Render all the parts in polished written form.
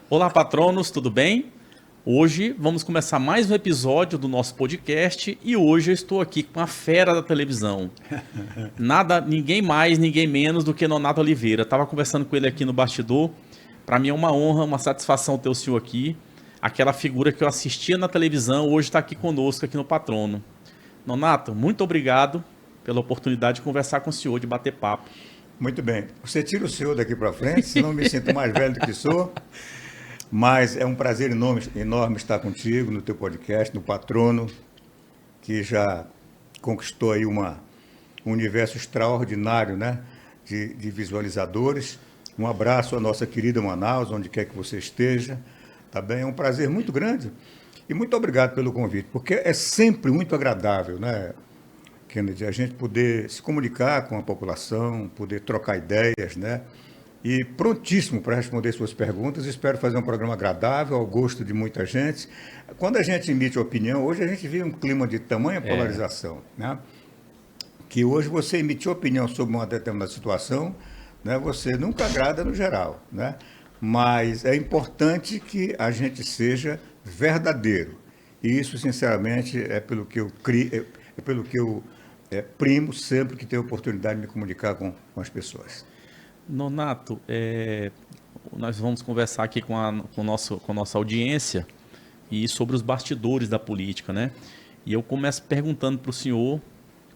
Olá, patronos, tudo bem? Hoje vamos começar mais um episódio do nosso podcast e hoje eu estou aqui com a fera da televisão. Nada, ninguém mais, ninguém menos do que Nonato Oliveira. Estava conversando com ele aqui no bastidor. Para mim é uma honra, uma satisfação ter o senhor aqui. Aquela figura que eu assistia na televisão, hoje está aqui conosco, aqui no Patrono. Nonato, muito obrigado pela oportunidade de conversar com o senhor, de bater papo. Muito bem. Você tira o senhor daqui para frente, senão me sinto mais velho do que sou. Mas é um prazer enorme, enorme estar contigo no teu podcast, no Patrono, que já conquistou aí um universo extraordinário, né, de visualizadores. Um abraço à nossa querida Manaus, onde quer que você esteja. Tá bem? É um prazer muito grande. E muito obrigado pelo convite, porque é sempre muito agradável, né, Kennedy, a gente poder se comunicar com a população, poder trocar ideias, né? E prontíssimo para responder suas perguntas. Espero fazer um programa agradável, ao gosto de muita gente. Quando a gente emite opinião, hoje a gente vive um clima de tamanha polarização, né? Que hoje você emitir opinião sobre uma determinada situação, né? Você nunca agrada no geral, né? Mas é importante que a gente seja verdadeiro. E isso, sinceramente, é pelo que eu crio, é pelo que eu primo sempre que tenho oportunidade de me comunicar com as pessoas. Nonato, nós vamos conversar aqui com a nossa audiência e sobre os bastidores da política, né? E eu começo perguntando para o senhor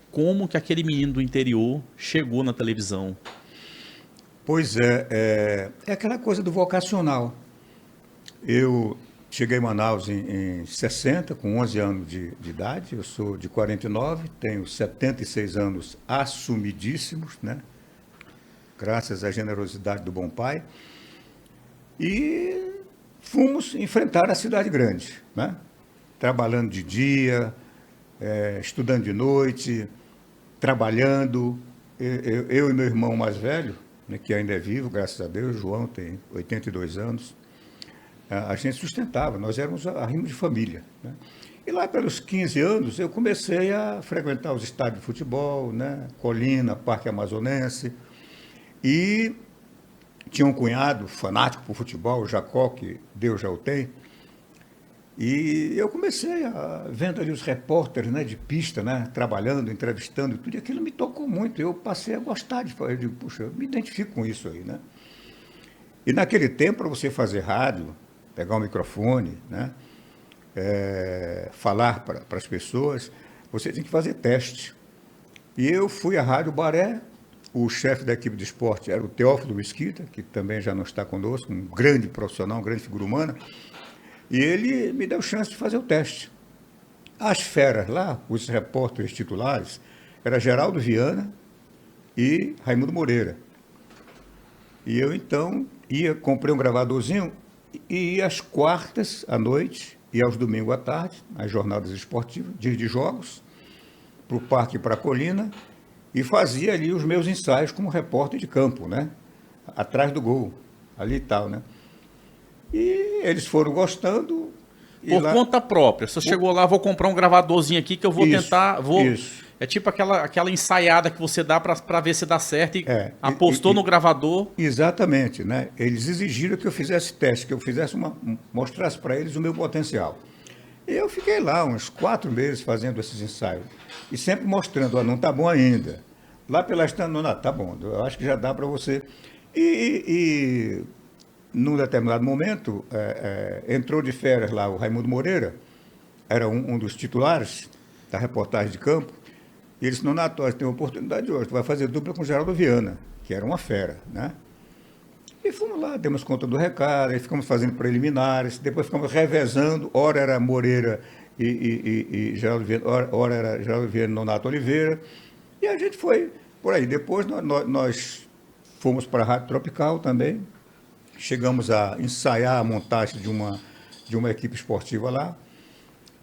como que aquele menino do interior chegou na televisão. Pois é aquela coisa do vocacional. Eu cheguei em Manaus em 60, com 11 anos de idade. Eu sou de 49, tenho 76 anos assumidíssimos, né? Graças à generosidade do bom pai. E fomos enfrentar a cidade grande, né? Trabalhando de dia, estudando de noite, trabalhando. Eu e meu irmão mais velho, né, que ainda é vivo, graças a Deus, João tem 82 anos, a gente sustentava, nós éramos arrimo de família, né? E lá pelos 15 anos eu comecei a frequentar os estádios de futebol, né? Colina, Parque Amazonense, e tinha um cunhado fanático por futebol, o Jacó, que Deus já o tem, e eu comecei vendo ali os repórteres, né, de pista, né, trabalhando, entrevistando, e tudo, e aquilo me tocou muito, eu passei a gostar de fazer, eu digo, puxa, eu me identifico com isso aí, né? E naquele tempo, para você fazer rádio, pegar um microfone, né, falar para as pessoas, você tem que fazer teste. E eu fui à Rádio Baré, o chefe da equipe de esporte era o Teófilo Mesquita, que também já não está conosco, um grande profissional, uma grande figura humana, e ele me deu chance de fazer o teste. As feras lá, os repórteres titulares, era Geraldo Viana e Raimundo Moreira. E eu, então, comprei um gravadorzinho e ia às quartas à noite e aos domingos à tarde, às jornadas esportivas, dias de jogos, para o parque e para a colina, e fazia ali os meus ensaios como repórter de campo, né? Atrás do gol, ali e tal, né? E eles foram gostando. Por conta própria. Você chegou lá, vou comprar um gravadorzinho aqui que eu vou tentar. Isso. É tipo aquela ensaiada que você dá para ver se dá certo e apostou no gravador. Exatamente, né? Eles exigiram que eu fizesse teste, que eu mostrasse para eles o meu potencial. E eu fiquei lá uns 4 meses fazendo esses ensaios. E sempre mostrando, não está bom ainda. Lá pela estante, não, está bom, eu acho que já dá para você. E num determinado momento, entrou de férias lá o Raimundo Moreira, era um dos titulares da reportagem de campo, e ele disse, Nonato, tem uma oportunidade hoje, tu vai fazer dupla com o Geraldo Viana, que era uma fera, né? E fomos lá, demos conta do recado, aí ficamos fazendo preliminares, depois ficamos revezando, ora era Moreira e Geraldo Viana, ora era Geraldo Viana e Nonato Oliveira, e a gente foi por aí. Depois nós fomos para a Rádio Tropical também, chegamos a ensaiar a montagem de uma equipe esportiva lá,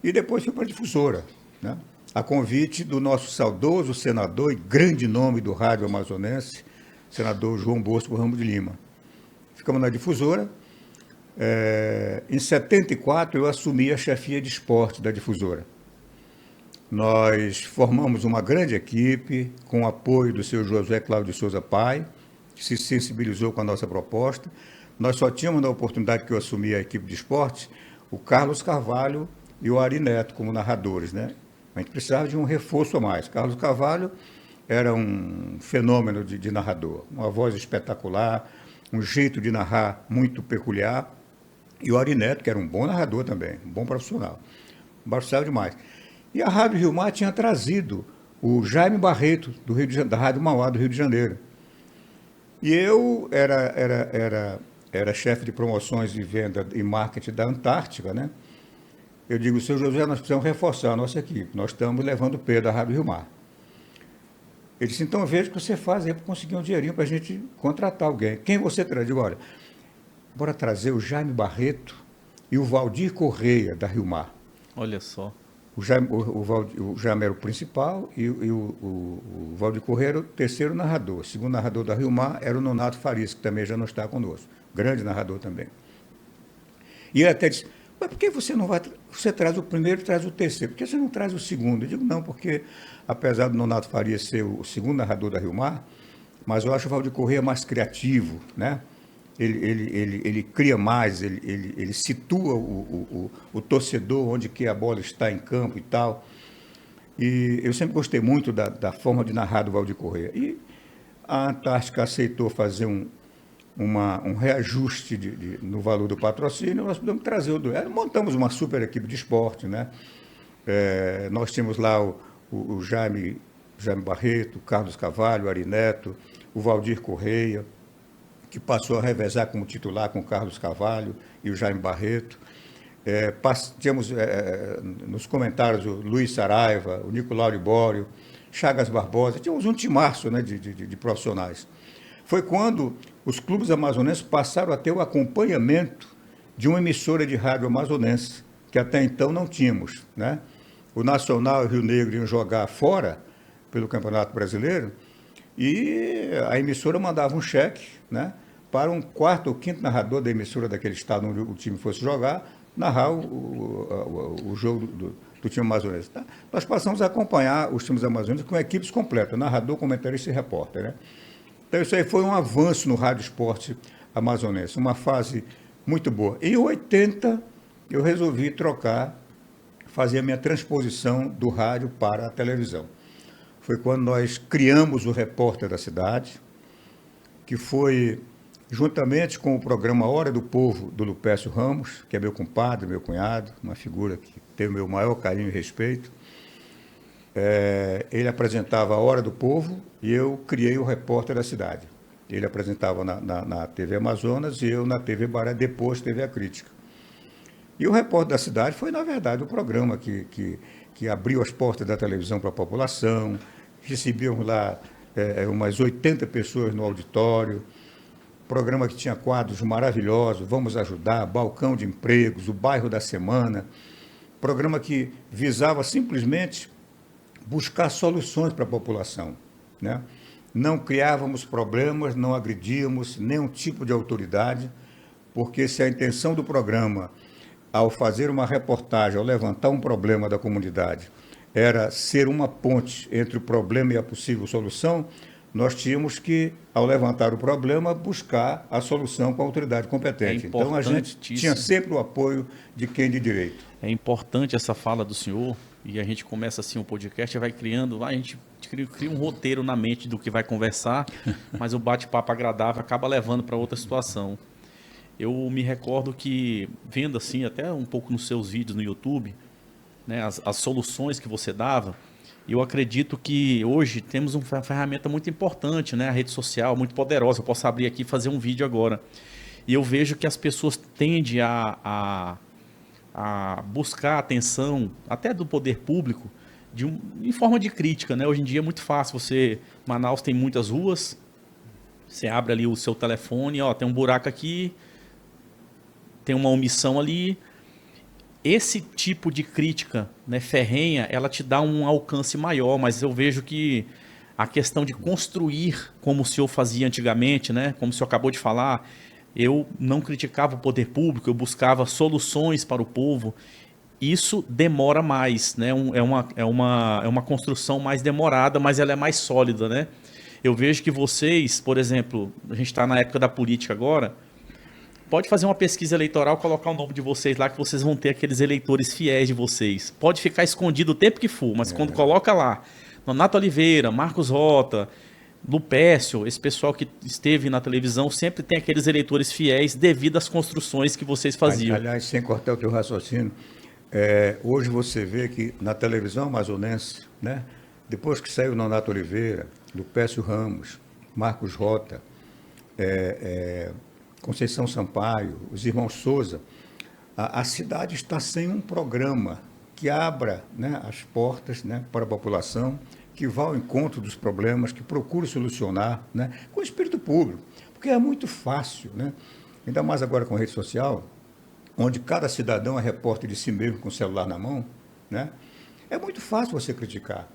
e depois fui para a difusora, né? A convite do nosso saudoso senador e grande nome do rádio amazonense, senador João Bosco Ramos de Lima. Ficamos na difusora. Em 74, eu assumi a chefia de esporte da difusora. Nós formamos uma grande equipe, com o apoio do seu José Cláudio de Souza Pai, que se sensibilizou com a nossa proposta, nós só tínhamos, na oportunidade que eu assumi a equipe de esportes, o Carlos Carvalho e o Ari Neto como narradores, né? A gente precisava de um reforço a mais. Carlos Carvalho era um fenômeno de narrador, uma voz espetacular, um jeito de narrar muito peculiar, e o Ari Neto, que era um bom narrador também, um bom profissional. Precisava demais. E a Rádio Rio Mar tinha trazido o Jaime Barreto, da Rádio Mauá, do Rio de Janeiro. E eu era chefe de promoções de venda e marketing da Antártica, né? Eu digo, seu José, nós precisamos reforçar a nossa equipe. Nós estamos levando o Pedro da Rádio Rio Mar. Ele disse, então veja o que você faz aí para conseguir um dinheirinho para a gente contratar alguém. Quem você traz? Eu digo, olha, bora trazer o Jaime Barreto e o Valdir Correia, da Rio Mar. Olha só. O Jaime era o principal e o Valdir Correia era o terceiro narrador. O segundo narrador da Rio Mar era o Nonato Farias, que também já não está conosco. Grande narrador também. E ele até disse, mas por que você não vai... Você traz o primeiro e traz o terceiro. Por que você não traz o segundo? Eu digo, não, porque apesar do Nonato Farias ser o segundo narrador da Rio Mar, mas eu acho o Valdir Correia mais criativo, né? Ele cria mais, ele situa o torcedor onde que a bola está em campo e tal. E eu sempre gostei muito da forma de narrar do Valdir Correia. E a Antártica aceitou fazer um reajuste no valor do patrocínio, nós pudemos trazer o duelo. Montamos uma super equipe de esporte, né? Nós tínhamos lá o Jaime Barreto, o Carlos Carvalho, o Ari Neto, o Valdir Correia, que passou a revezar como titular com o Carlos Carvalho e o Jaime Barreto. Tínhamos nos comentários o Luiz Saraiva, o Nicolau Libório, Chagas Barbosa, tínhamos um timaço, né, de profissionais. Foi quando os clubes amazonenses passaram a ter o acompanhamento de uma emissora de rádio amazonense, que até então não tínhamos, né? O Nacional e o Rio Negro iam jogar fora, pelo Campeonato Brasileiro, e a emissora mandava um cheque, né, para um quarto ou quinto narrador da emissora daquele estado onde o time fosse jogar, narrar o jogo do time amazonense. Tá? Nós passamos a acompanhar os times amazônicos com equipes completas, narrador, comentarista e repórter, né? Então isso aí foi um avanço no rádio esporte amazonense, uma fase muito boa. Em 80, eu resolvi fazer a minha transposição do rádio para a televisão. Foi quando nós criamos o Repórter da Cidade, que foi juntamente com o programa Hora do Povo, do Lupécio Ramos, que é meu compadre, meu cunhado, uma figura que tem o meu maior carinho e respeito. Ele apresentava a Hora do Povo e eu criei o Repórter da Cidade. Ele apresentava na TV Amazonas e eu na TV Baré, depois TV A Crítica. E o Repórter da Cidade foi, na verdade, o programa que abriu as portas da televisão para a população. Recebíamos lá umas 80 pessoas no auditório, programa que tinha quadros maravilhosos, Vamos Ajudar, Balcão de Empregos, o Bairro da Semana, programa que visava simplesmente buscar soluções para a população, né? Não criávamos problemas, não agredíamos nenhum tipo de autoridade, porque se a intenção do programa, ao fazer uma reportagem, ao levantar um problema da comunidade, era ser uma ponte entre o problema e a possível solução, nós tínhamos que, ao levantar o problema, buscar a solução com a autoridade competente. Então, a gente tinha sempre o apoio de quem de direito. É importante essa fala do senhor, e a gente começa assim o podcast, vai criando, a gente cria um roteiro na mente do que vai conversar, mas o bate-papo agradável acaba levando para outra situação. Eu me recordo que, vendo assim, até um pouco nos seus vídeos no YouTube, né, as soluções que você dava, eu acredito que hoje temos uma ferramenta muito importante, né, a rede social, muito poderosa. Eu posso abrir aqui e fazer um vídeo agora. E eu vejo que as pessoas tendem a buscar a atenção, até do poder público, em forma de crítica, né? Hoje em dia é muito fácil. Manaus tem muitas ruas, você abre ali o seu telefone, ó, tem um buraco aqui, tem uma omissão ali. Esse tipo de crítica, né, ferrenha, ela te dá um alcance maior, mas eu vejo que a questão de construir, como o senhor fazia antigamente, né, como o senhor acabou de falar, eu não criticava o poder público, eu buscava soluções para o povo. Isso demora mais, né? É uma construção mais demorada, mas ela é mais sólida, né? Eu vejo que vocês, por exemplo, a gente está na época da política agora, Pode fazer uma pesquisa eleitoral, colocar o nome de vocês lá, que vocês vão ter aqueles eleitores fiéis de vocês. Pode ficar escondido o tempo que for, mas quando coloca lá, Nonato Oliveira, Marcos Rota, Lupécio, esse pessoal que esteve na televisão, sempre tem aqueles eleitores fiéis devido às construções que vocês faziam. Aliás, sem cortar o teu raciocínio, hoje você vê que na televisão amazonense, né, depois que saiu Nonato Oliveira, Lupécio Ramos, Marcos Rota, Conceição Sampaio, os irmãos Souza, a cidade está sem um programa que abra, né, as portas, né, para a população, que vá ao encontro dos problemas, que procure solucionar, né, com espírito público. Porque é muito fácil, né? Ainda mais agora com a rede social, onde cada cidadão é repórter de si mesmo com o celular na mão, né? É muito fácil você criticar.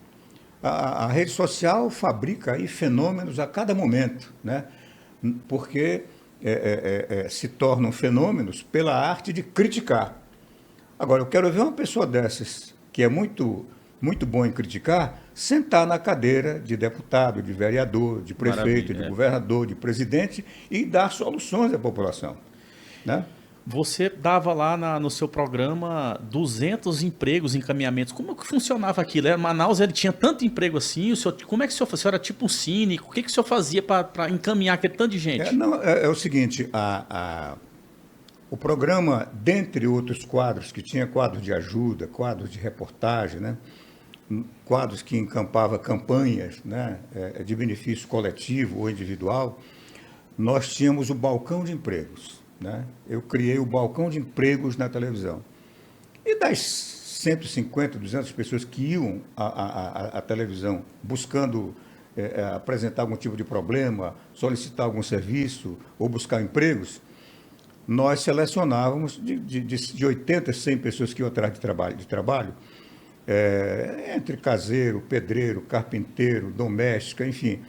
A rede social fabrica aí fenômenos a cada momento, né? Porque se tornam fenômenos pela arte de criticar. Agora, eu quero ver uma pessoa dessas, que é muito bom em criticar, sentar na cadeira de deputado, de vereador, de prefeito, de governador, de presidente e dar soluções à população, né? Você dava lá no seu programa 200 empregos, encaminhamentos. Como que funcionava aquilo? Manaus ele tinha tanto emprego assim? Como é que o senhor era tipo um cínico? O que o senhor fazia para encaminhar aquele tanto de gente? É o seguinte, o programa, dentre outros quadros, que tinha quadros de ajuda, quadros de reportagem, né? Quadros que encampava campanhas, né, de benefício coletivo ou individual, nós tínhamos o balcão de empregos, né? Eu criei o balcão de empregos na televisão. E das 150, 200 pessoas que iam à televisão buscando apresentar algum tipo de problema, solicitar algum serviço ou buscar empregos, nós selecionávamos de 80 a 100 pessoas que iam atrás de trabalho, entre caseiro, pedreiro, carpinteiro, doméstica, enfim,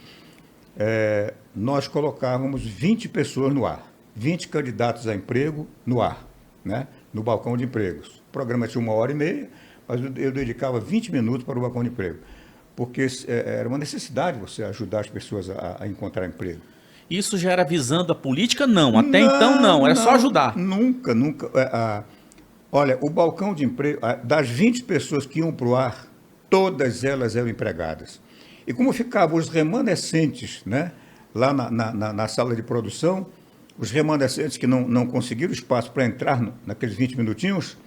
nós colocávamos 20 pessoas no ar, 20 candidatos a emprego no ar, né, no balcão de empregos. O programa tinha 1h30, mas eu dedicava 20 minutos para o balcão de emprego, porque era uma necessidade você ajudar as pessoas a encontrar emprego. Isso já era visando a política? Não, até então não, era só ajudar. Nunca. Olha, o balcão de emprego, das 20 pessoas que iam para o ar, todas elas eram empregadas. E como ficavam os remanescentes, né, lá na sala de produção, os remanescentes que não conseguiram espaço para entrar naqueles 20 minutinhos,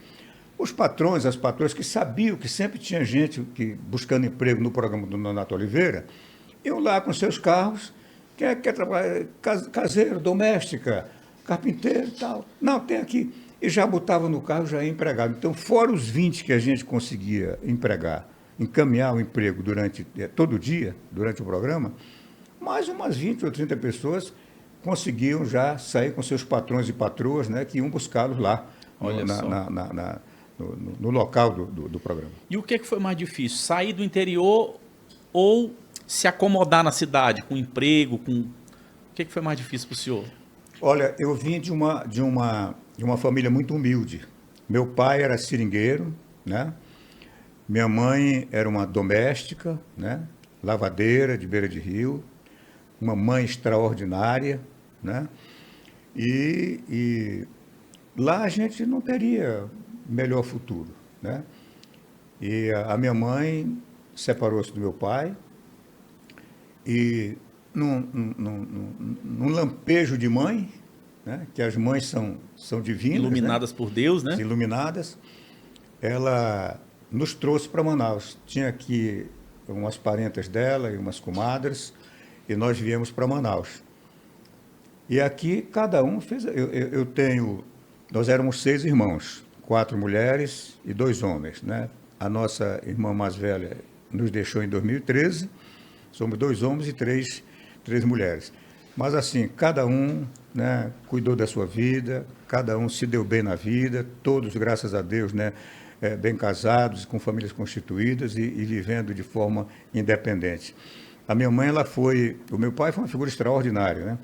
os patrões, as patroas que sabiam que sempre tinha gente buscando emprego no programa do Nonato Oliveira, iam lá com seus carros, quem quer trabalhar, caseiro, doméstica, carpinteiro e tal. Não, tem aqui. E já botava no carro, já ia empregado. Então, fora os 20 que a gente conseguia empregar, encaminhar o emprego todo dia, durante o programa, mais umas 20 ou 30 pessoas conseguiam já sair com seus patrões e patroas, né, que iam buscá-los lá no local do programa. E o que foi mais difícil? Sair do interior ou se acomodar na cidade, com emprego, O que foi mais difícil para o senhor? Olha, eu vim de uma família muito humilde. Meu pai era seringueiro, né? Minha mãe era uma doméstica, né, lavadeira de beira de rio, uma mãe extraordinária, né? E lá a gente não teria melhor futuro, né? E a minha mãe separou-se do meu pai e num lampejo de mãe, né, que as mães são divinas, iluminadas, né, por Deus, né? Iluminadas, ela nos trouxe para Manaus. Tinha aqui umas parentas dela e umas comadres, e nós viemos para Manaus. E aqui cada um fez. Nós éramos 6 irmãos, 4 mulheres e 2 homens, né? A nossa irmã mais velha nos deixou em 2013, somos 2 homens e 3 mulheres. Mas assim, cada um, né, cuidou da sua vida, cada um se deu bem na vida, todos, graças a Deus, né, bem casados, com famílias constituídas e vivendo de forma independente. A minha mãe, o meu pai foi uma figura extraordinária, né?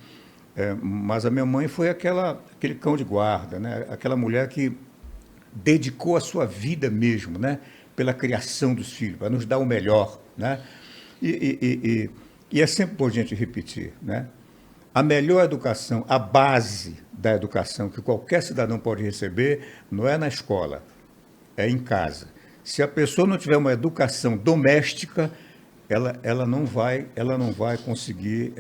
Mas a minha mãe foi aquele cão de guarda, né? Aquela mulher que dedicou a sua vida mesmo, né, pela criação dos filhos, para nos dar o melhor, né? E é sempre bom a gente repetir, né? A melhor educação, a base da educação que qualquer cidadão pode receber, não é na escola, é em casa. Se a pessoa não tiver uma educação doméstica, ela não vai conseguir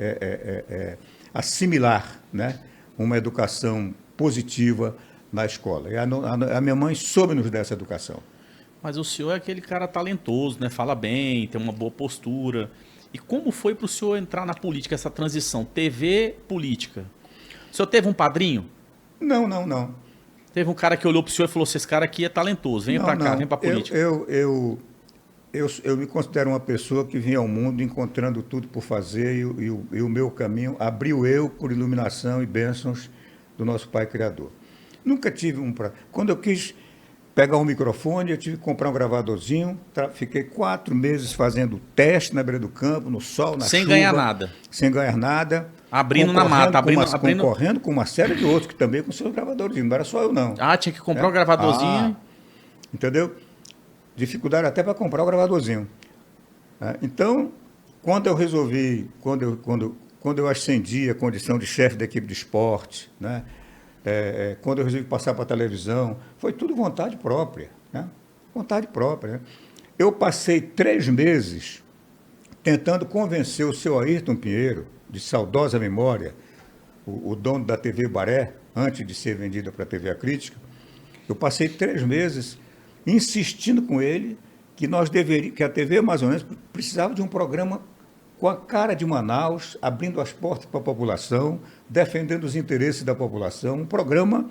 assimilar, né, uma educação positiva na escola. E a minha mãe soube nos dar essa educação. Mas o senhor é aquele cara talentoso, né? Fala bem, tem uma boa postura. E como foi para o senhor entrar na política, essa transição? TV, política. O senhor teve um padrinho? Não. Teve um cara que olhou para o senhor e falou, esse cara aqui é talentoso, venha para cá, vem para a política. Eu me considero uma pessoa que vinha ao mundo encontrando tudo por fazer e o meu caminho abriu eu por iluminação e bênçãos do nosso Pai Criador. Nunca tive Quando eu quis pegar um microfone, eu tive que comprar um gravadorzinho, fiquei 4 meses fazendo teste na beira do campo, no sol, na chuva. Sem ganhar nada. Sem ganhar nada. Abrindo na mata. Concorrendo com uma série de outros, que também com seus gravadorzinhos, não era só eu não. Ah, tinha que comprar o gravadorzinho. Entendeu? Dificuldade até para comprar o gravadorzinho. Então, quando eu resolvi, quando eu ascendi a condição de chefe da equipe de esporte, né? Quando eu resolvi passar para a televisão, foi tudo vontade própria, né? Vontade própria. Né? Eu passei 3 meses tentando convencer o seu Ayrton Pinheiro, de saudosa memória, o dono da TV Baré, antes de ser vendida para a TV A Crítica. Eu passei 3 meses insistindo com ele que a TV Amazonense precisava de um programa com a cara de Manaus, abrindo as portas para a população, defendendo os interesses da população, um programa,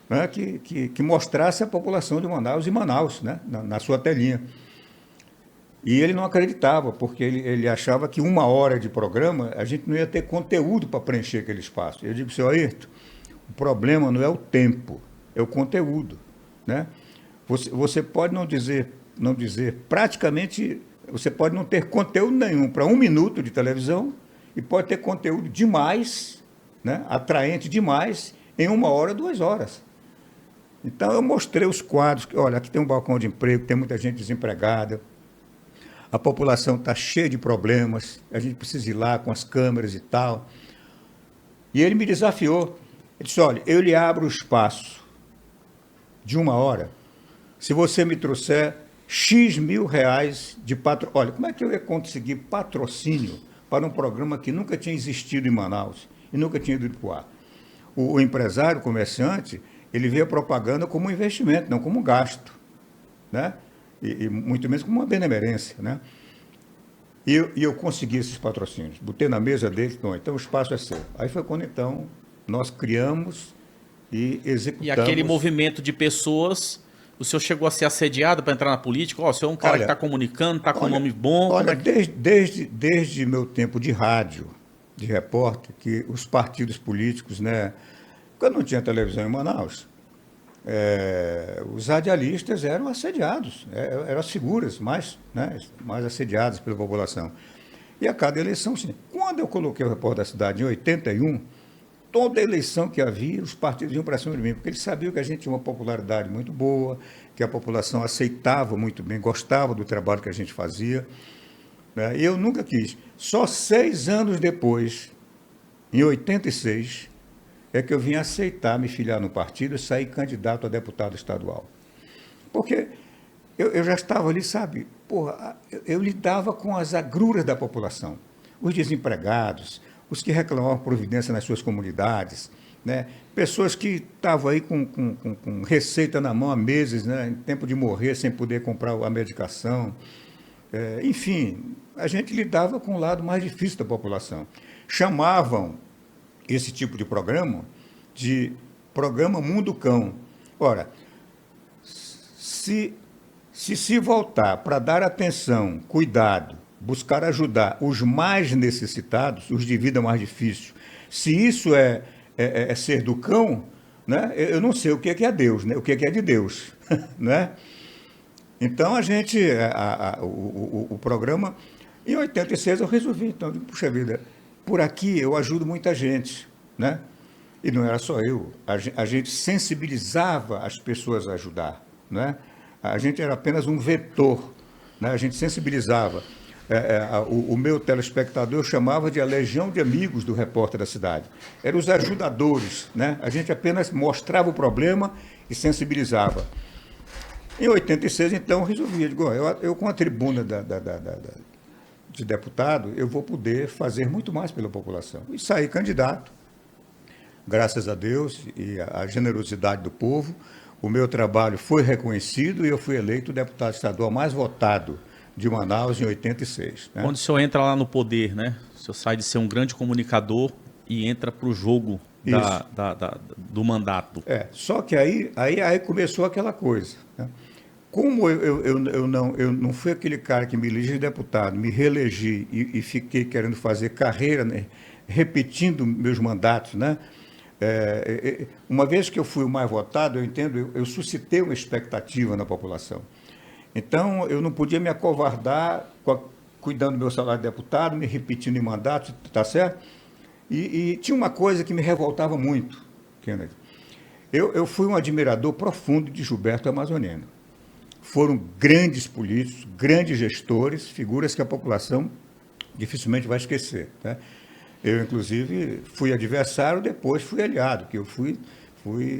né, que mostrasse a população de Manaus e Manaus, né, na sua telinha. E ele não acreditava, porque ele achava que 1 hora de programa a gente não ia ter conteúdo para preencher aquele espaço. Eu digo, senhor Ayrton, o problema não é o tempo, é o conteúdo. Né? Você pode não dizer praticamente... Você pode não ter conteúdo nenhum para 1 minuto de televisão e pode ter conteúdo demais, né, atraente demais, em 1 hora, 2 horas. Então, eu mostrei os quadros, que, olha, aqui tem um balcão de emprego, tem muita gente desempregada, a população está cheia de problemas, a gente precisa ir lá com as câmeras e tal. E ele me desafiou. Ele disse, olha, eu lhe abro o espaço de 1 hora, se você me trouxer X mil reais de patrocínio. Olha, como é que eu ia conseguir patrocínio para um programa que nunca tinha existido em Manaus e nunca tinha ido para o ar? O empresário, o comerciante, ele vê a propaganda como um investimento, não como um gasto, né? E muito menos como uma benemerência, né? E eu consegui esses patrocínios, botei na mesa dele, então o espaço é seu. Aí foi quando, então, nós criamos e executamos. E aquele movimento de pessoas... O senhor chegou a ser assediado para entrar na política? O senhor é um cara que está comunicando, está com um nome bom? Olha, desde meu tempo de rádio, de repórter, que os partidos políticos, né, quando não tinha televisão em Manaus, os radialistas eram assediados, eram as figuras mais assediadas pela população. E a cada eleição, sim. Quando eu coloquei o Repórter da Cidade em 81, toda eleição que havia, os partidos iam para cima de mim, porque eles sabiam que a gente tinha uma popularidade muito boa, que a população aceitava muito bem, gostava do trabalho que a gente fazia. Né? E eu nunca quis. Só 6 anos depois, em 86, é que eu vim aceitar me filiar no partido e sair candidato a deputado estadual. Porque eu já estava ali, sabe, eu lidava com as agruras da população, os desempregados, os que reclamavam providência nas suas comunidades, né? Pessoas que estavam aí com receita na mão há meses, né? Em tempo de morrer, sem poder comprar a medicação. Enfim, a gente lidava com o lado mais difícil da população. Chamavam esse tipo de programa de programa Mundo Cão. Ora, se voltar para dar atenção, cuidado, buscar ajudar os mais necessitados, os de vida mais difícil. Se isso é ser do cão, né? Eu não sei o que é Deus, né? O que é de Deus. Né? Então, o programa... Em 86 eu resolvi, então, puxa vida, por aqui eu ajudo muita gente. Né? E não era só eu, a gente sensibilizava as pessoas a ajudar. Né? A gente era apenas um vetor, né? A gente sensibilizava. o meu telespectador eu chamava de a legião de amigos do repórter da cidade. Eram os ajudadores, né? A gente apenas mostrava o problema e sensibilizava. Em 86, então, resolvi, digo, eu com a tribuna de deputado, eu vou poder fazer muito mais pela população. E saí candidato, graças a Deus e à generosidade do povo. O meu trabalho foi reconhecido e eu fui eleito o deputado estadual mais votado de Manaus em 86. Né? Quando o senhor entra lá no poder, né? O senhor sai de ser um grande comunicador e entra para o jogo do mandato. Só que aí começou aquela coisa. Né? Como eu não fui aquele cara que me elegi deputado, me reelegi e fiquei querendo fazer carreira, né? Repetindo meus mandatos, né? Uma vez que eu fui o mais votado, eu suscitei uma expectativa na população. Então, eu não podia me acovardar cuidando do meu salário de deputado, me repetindo em mandatos, tá certo? E tinha uma coisa que me revoltava muito, Kenneth. Eu fui um admirador profundo de Gilberto Amazonino. Foram grandes políticos, grandes gestores, figuras que a população dificilmente vai esquecer. Né? Eu, inclusive, fui adversário, depois fui aliado, que eu fui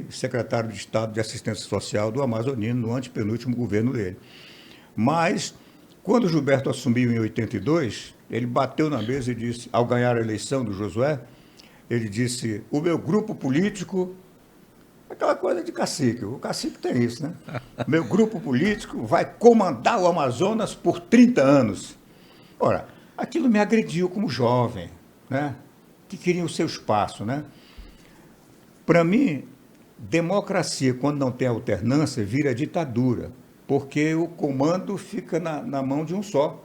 secretário de Estado de Assistência Social do Amazonino no antepenúltimo governo dele. Mas, quando o Gilberto assumiu em 82, ele bateu na mesa e disse, ao ganhar a eleição do Josué, ele disse, o meu grupo político, aquela coisa de cacique, o cacique tem isso, né? Meu grupo político vai comandar o Amazonas por 30 anos. Ora, aquilo me agrediu como jovem, né? Que queria o seu espaço, né? Para mim, democracia, quando não tem alternância, vira ditadura, porque o comando fica na mão de um só.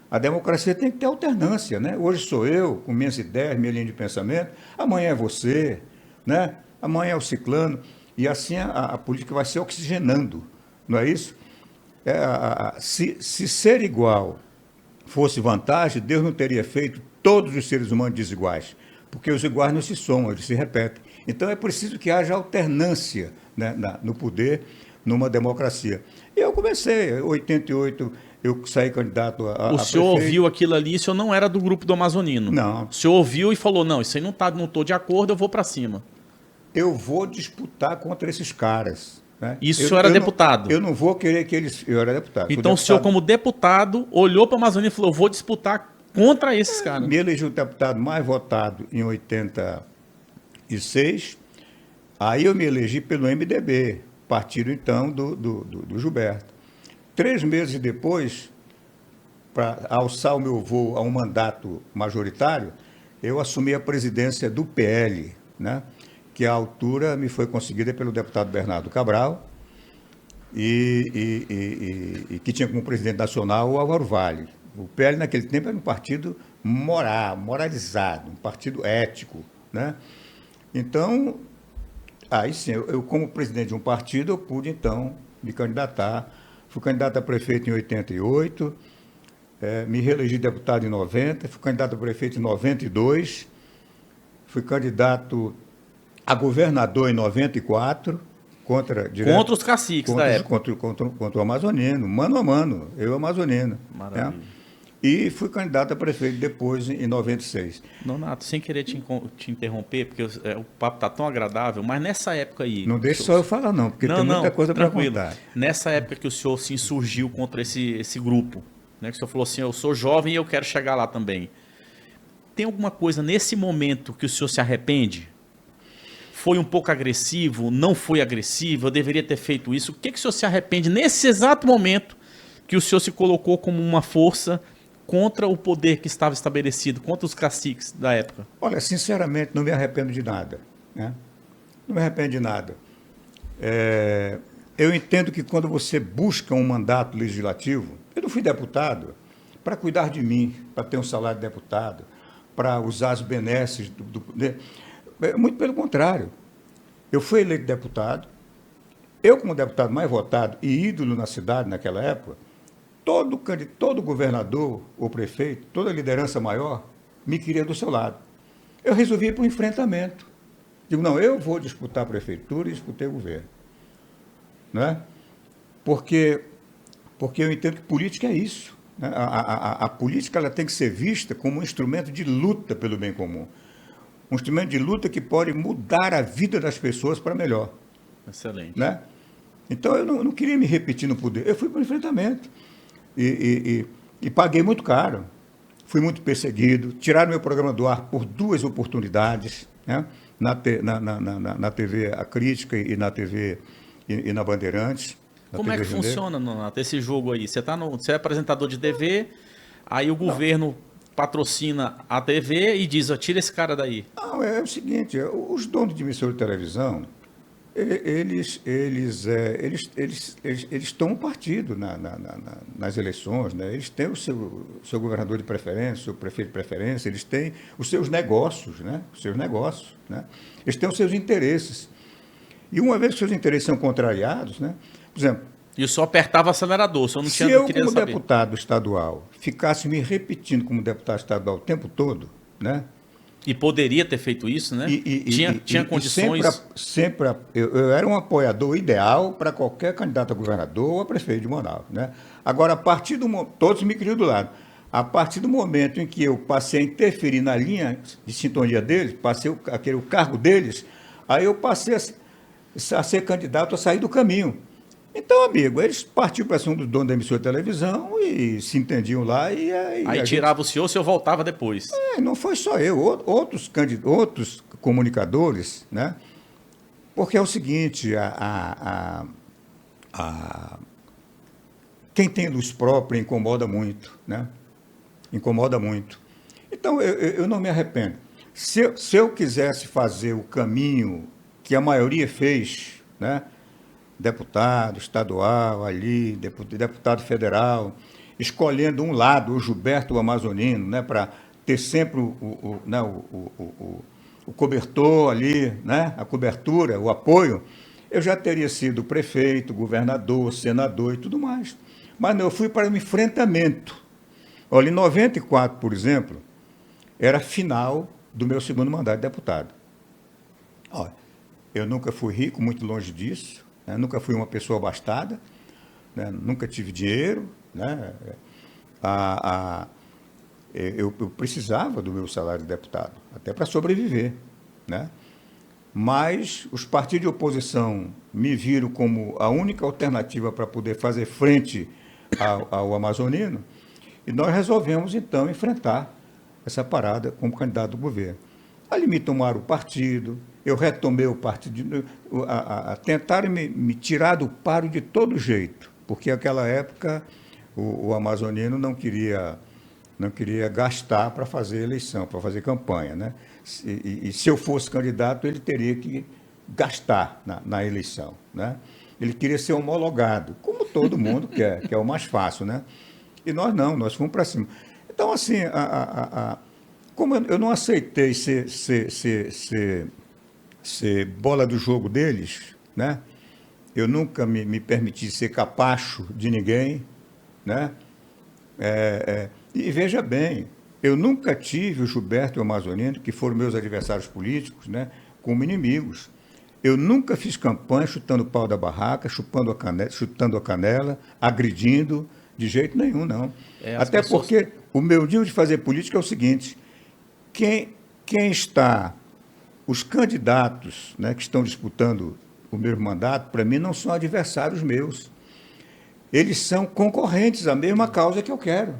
A democracia tem que ter alternância, né? Hoje sou eu, com minhas ideias, minha linha de pensamento, amanhã é você, né? Amanhã é o ciclano, e assim a política vai se oxigenando, não é isso? Se ser igual fosse vantagem, Deus não teria feito todos os seres humanos desiguais, porque os iguais não se somam, eles se repetem. Então é preciso que haja alternância, né, no poder, numa democracia. E eu comecei, em 88, eu saí candidato a O senhor prefeito. ouviu aquilo ali, o senhor não era do grupo do Amazonino. Não. O senhor ouviu e falou, não, isso aí não estou de acordo, eu vou para cima. Eu vou disputar contra esses caras. Né? Isso o senhor era deputado? Eu não vou querer que eles... Eu era deputado. Então o senhor, como deputado, olhou para a Amazônia e falou, eu vou disputar contra esses caras. Me elegeu o deputado mais votado em 86. Aí eu me elegi pelo MDB, partido, então, do Gilberto. 3 meses depois, para alçar o meu voo a um mandato majoritário, eu assumi a presidência do PL, né? Que à altura me foi conseguida pelo deputado Bernardo Cabral e que tinha como presidente nacional o Álvaro Vale. O PL, naquele tempo, era um partido moralizado, um partido ético, né? Então, aí sim, eu como presidente de um partido, eu pude, então, me candidatar. Fui candidato a prefeito em 88, me reelegi deputado em 90, fui candidato a prefeito em 92, fui candidato a governador em 94, contra os caciques da época. Contra o amazonino, mano a mano, eu amazonino. Maravilha. Né? E fui candidato a prefeito depois, em 96. Nonato, sem querer te interromper, porque o papo está tão agradável, mas nessa época aí... Não deixe só eu falar não, porque tem muita coisa para contar. Nessa época que o senhor se insurgiu contra esse grupo, né, que o senhor falou assim, eu sou jovem e eu quero chegar lá também. Tem alguma coisa nesse momento que o senhor se arrepende? Foi um pouco agressivo? Não foi agressivo? Eu deveria ter feito isso? O que o senhor se arrepende nesse exato momento que o senhor se colocou como uma força contra o poder que estava estabelecido, contra os caciques da época? Olha, sinceramente, não me arrependo de nada. Né? Não me arrependo de nada. Eu entendo que quando você busca um mandato legislativo, eu não fui deputado para cuidar de mim, para ter um salário de deputado, para usar as benesses do poder. Muito pelo contrário. Eu fui eleito deputado, eu como deputado mais votado e ídolo na cidade naquela época, todo governador ou prefeito, toda liderança maior, me queria do seu lado. Eu resolvi ir para o enfrentamento. Digo, não, eu vou disputar a prefeitura e disputei o governo. Né? Porque eu entendo que política é isso. Né? A política ela tem que ser vista como um instrumento de luta pelo bem comum. Um instrumento de luta que pode mudar a vida das pessoas para melhor. Excelente. Né? Então, eu não queria me repetir no poder. Eu fui para o enfrentamento. E paguei muito caro. Fui muito perseguido. Tiraram meu programa do ar por 2 oportunidades. Né? Na TV A Crítica e na TV e na Bandeirantes. Como é que funciona, Nonato, esse jogo aí? Você é apresentador de TV, aí o governo patrocina a TV e diz, ó, tira esse cara daí. Não, é o seguinte, os donos de emissora de televisão, eles tomam partido nas eleições, né? Eles têm o seu governador de preferência, o seu prefeito de preferência, eles têm os seus negócios, né? Os seus negócios, né? Eles têm os seus interesses. E uma vez que os seus interesses são contrariados, né? Por exemplo, e eu só apertava o acelerador, só não se tinha, eu, queria como saber. deputado estadual, ficasse me repetindo como deputado estadual o tempo todo, né? E poderia ter feito isso, né? Tinha condições. Eu era um apoiador ideal para qualquer candidato a governador ou a prefeito de Manaus, né? Agora, todos me queriam do lado. A partir do momento em que eu passei a interferir na linha de sintonia deles, passei o cargo deles, aí eu passei a ser candidato a sair do caminho. Então, amigo, eles partiam para cima do dono da emissora de televisão e se entendiam lá. Aí tirava o senhor voltava depois. Não foi só eu, outros comunicadores, né? Porque é o seguinte, quem tem luz própria incomoda muito, né? Incomoda muito. Então, eu não me arrependo. Se eu quisesse fazer o caminho que a maioria fez, né? Deputado estadual ali, deputado federal, escolhendo um lado, o Gilberto Amazonino, né, para ter sempre o cobertor ali, né, a cobertura, o apoio, eu já teria sido prefeito, governador, senador e tudo mais. Mas não, eu fui para o enfrentamento. Olha, em 94, por exemplo, era a final do meu segundo mandato de deputado. Olha, eu nunca fui rico, muito longe disso. Nunca fui uma pessoa abastada, né? Nunca tive dinheiro, né? Eu precisava do meu salário de deputado, até para sobreviver, né? Mas os partidos de oposição me viram como a única alternativa para poder fazer frente ao amazonino, e nós resolvemos, então, enfrentar essa parada como candidato do governo. Ali me tomaram o partido, eu retomei o partido, tentaram me tirar do páreo de todo jeito, porque naquela época o amazonino não queria gastar para fazer eleição, para fazer campanha, né? E se eu fosse candidato, ele teria que gastar na eleição, né? Ele queria ser homologado, como todo mundo quer, que é o mais fácil, né? E nós fomos para cima. Então, assim, como eu não aceitei ser bola do jogo deles, né? Eu nunca me permiti ser capacho de ninguém, né? E veja bem, eu nunca tive o Gilberto e o Amazonino, que foram meus adversários políticos, né, como inimigos. Eu nunca fiz campanha chutando o pau da barraca, chutando a canela, agredindo, de jeito nenhum, não. Até porque o meu dia de fazer política é o seguinte: quem está... Os candidatos, né, que estão disputando o mesmo mandato, para mim, não são adversários meus. Eles são concorrentes à mesma causa que eu quero.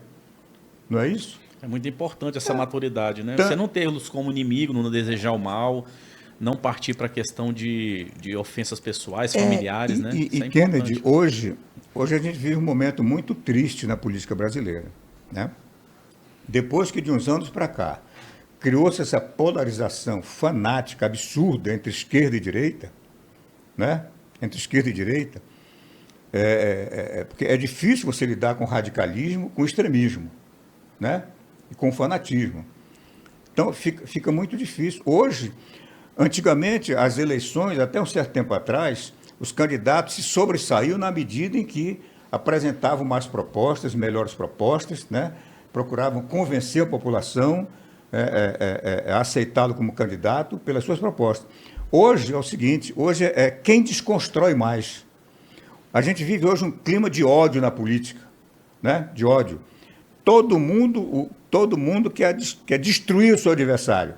Não é isso? É muito importante essa maturidade, né? Você não tê-los como inimigo, não desejar o mal, não partir para a questão de ofensas pessoais, familiares, né? E Kennedy, hoje a gente vive um momento muito triste na política brasileira, né? Depois que de uns anos para cá criou-se essa polarização fanática, absurda entre esquerda e direita, né? Entre esquerda e direita, porque é difícil você lidar com radicalismo, com extremismo, né? E com fanatismo. Então, fica muito difícil. Hoje, antigamente, as eleições, até um certo tempo atrás, os candidatos se sobressaíam na medida em que apresentavam mais propostas, melhores propostas, né? Procuravam convencer a população a aceitá-lo como candidato pelas suas propostas. Hoje é o seguinte, hoje é quem desconstrói mais. A gente vive hoje um clima de ódio na política, né? De ódio. todo mundo quer destruir o seu adversário,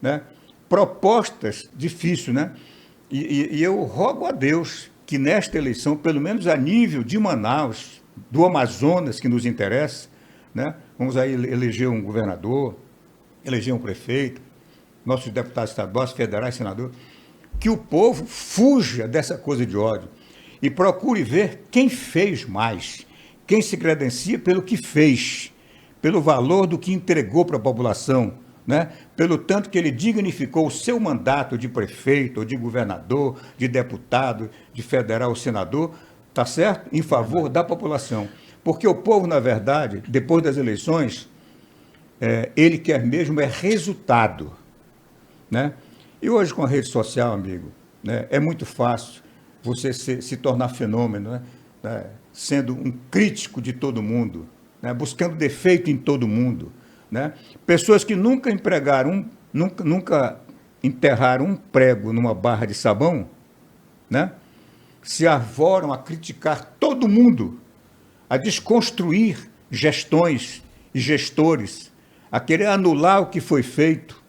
né? Propostas difíceis, né? E eu rogo a Deus que nesta eleição, pelo menos a nível de Manaus, do Amazonas, que nos interessa, né? Vamos aí eleger um governador, eleger um prefeito, nossos deputados estaduais, federais, senadores, que o povo fuja dessa coisa de ódio e procure ver quem fez mais, quem se credencia pelo que fez, pelo valor do que entregou para a população, né? Pelo tanto que ele dignificou o seu mandato de prefeito, ou de governador, de deputado, de federal ou senador, tá certo? Em favor da população. Porque o povo, na verdade, depois das eleições, ele quer mesmo resultado, né? E hoje, com a rede social, amigo, né, é muito fácil você se tornar fenômeno, né, sendo um crítico de todo mundo, né, buscando defeito em todo mundo, né? Pessoas que nunca enterraram um prego numa barra de sabão, né, se arvoram a criticar todo mundo, a desconstruir gestões e gestores, a querer anular o que foi feito.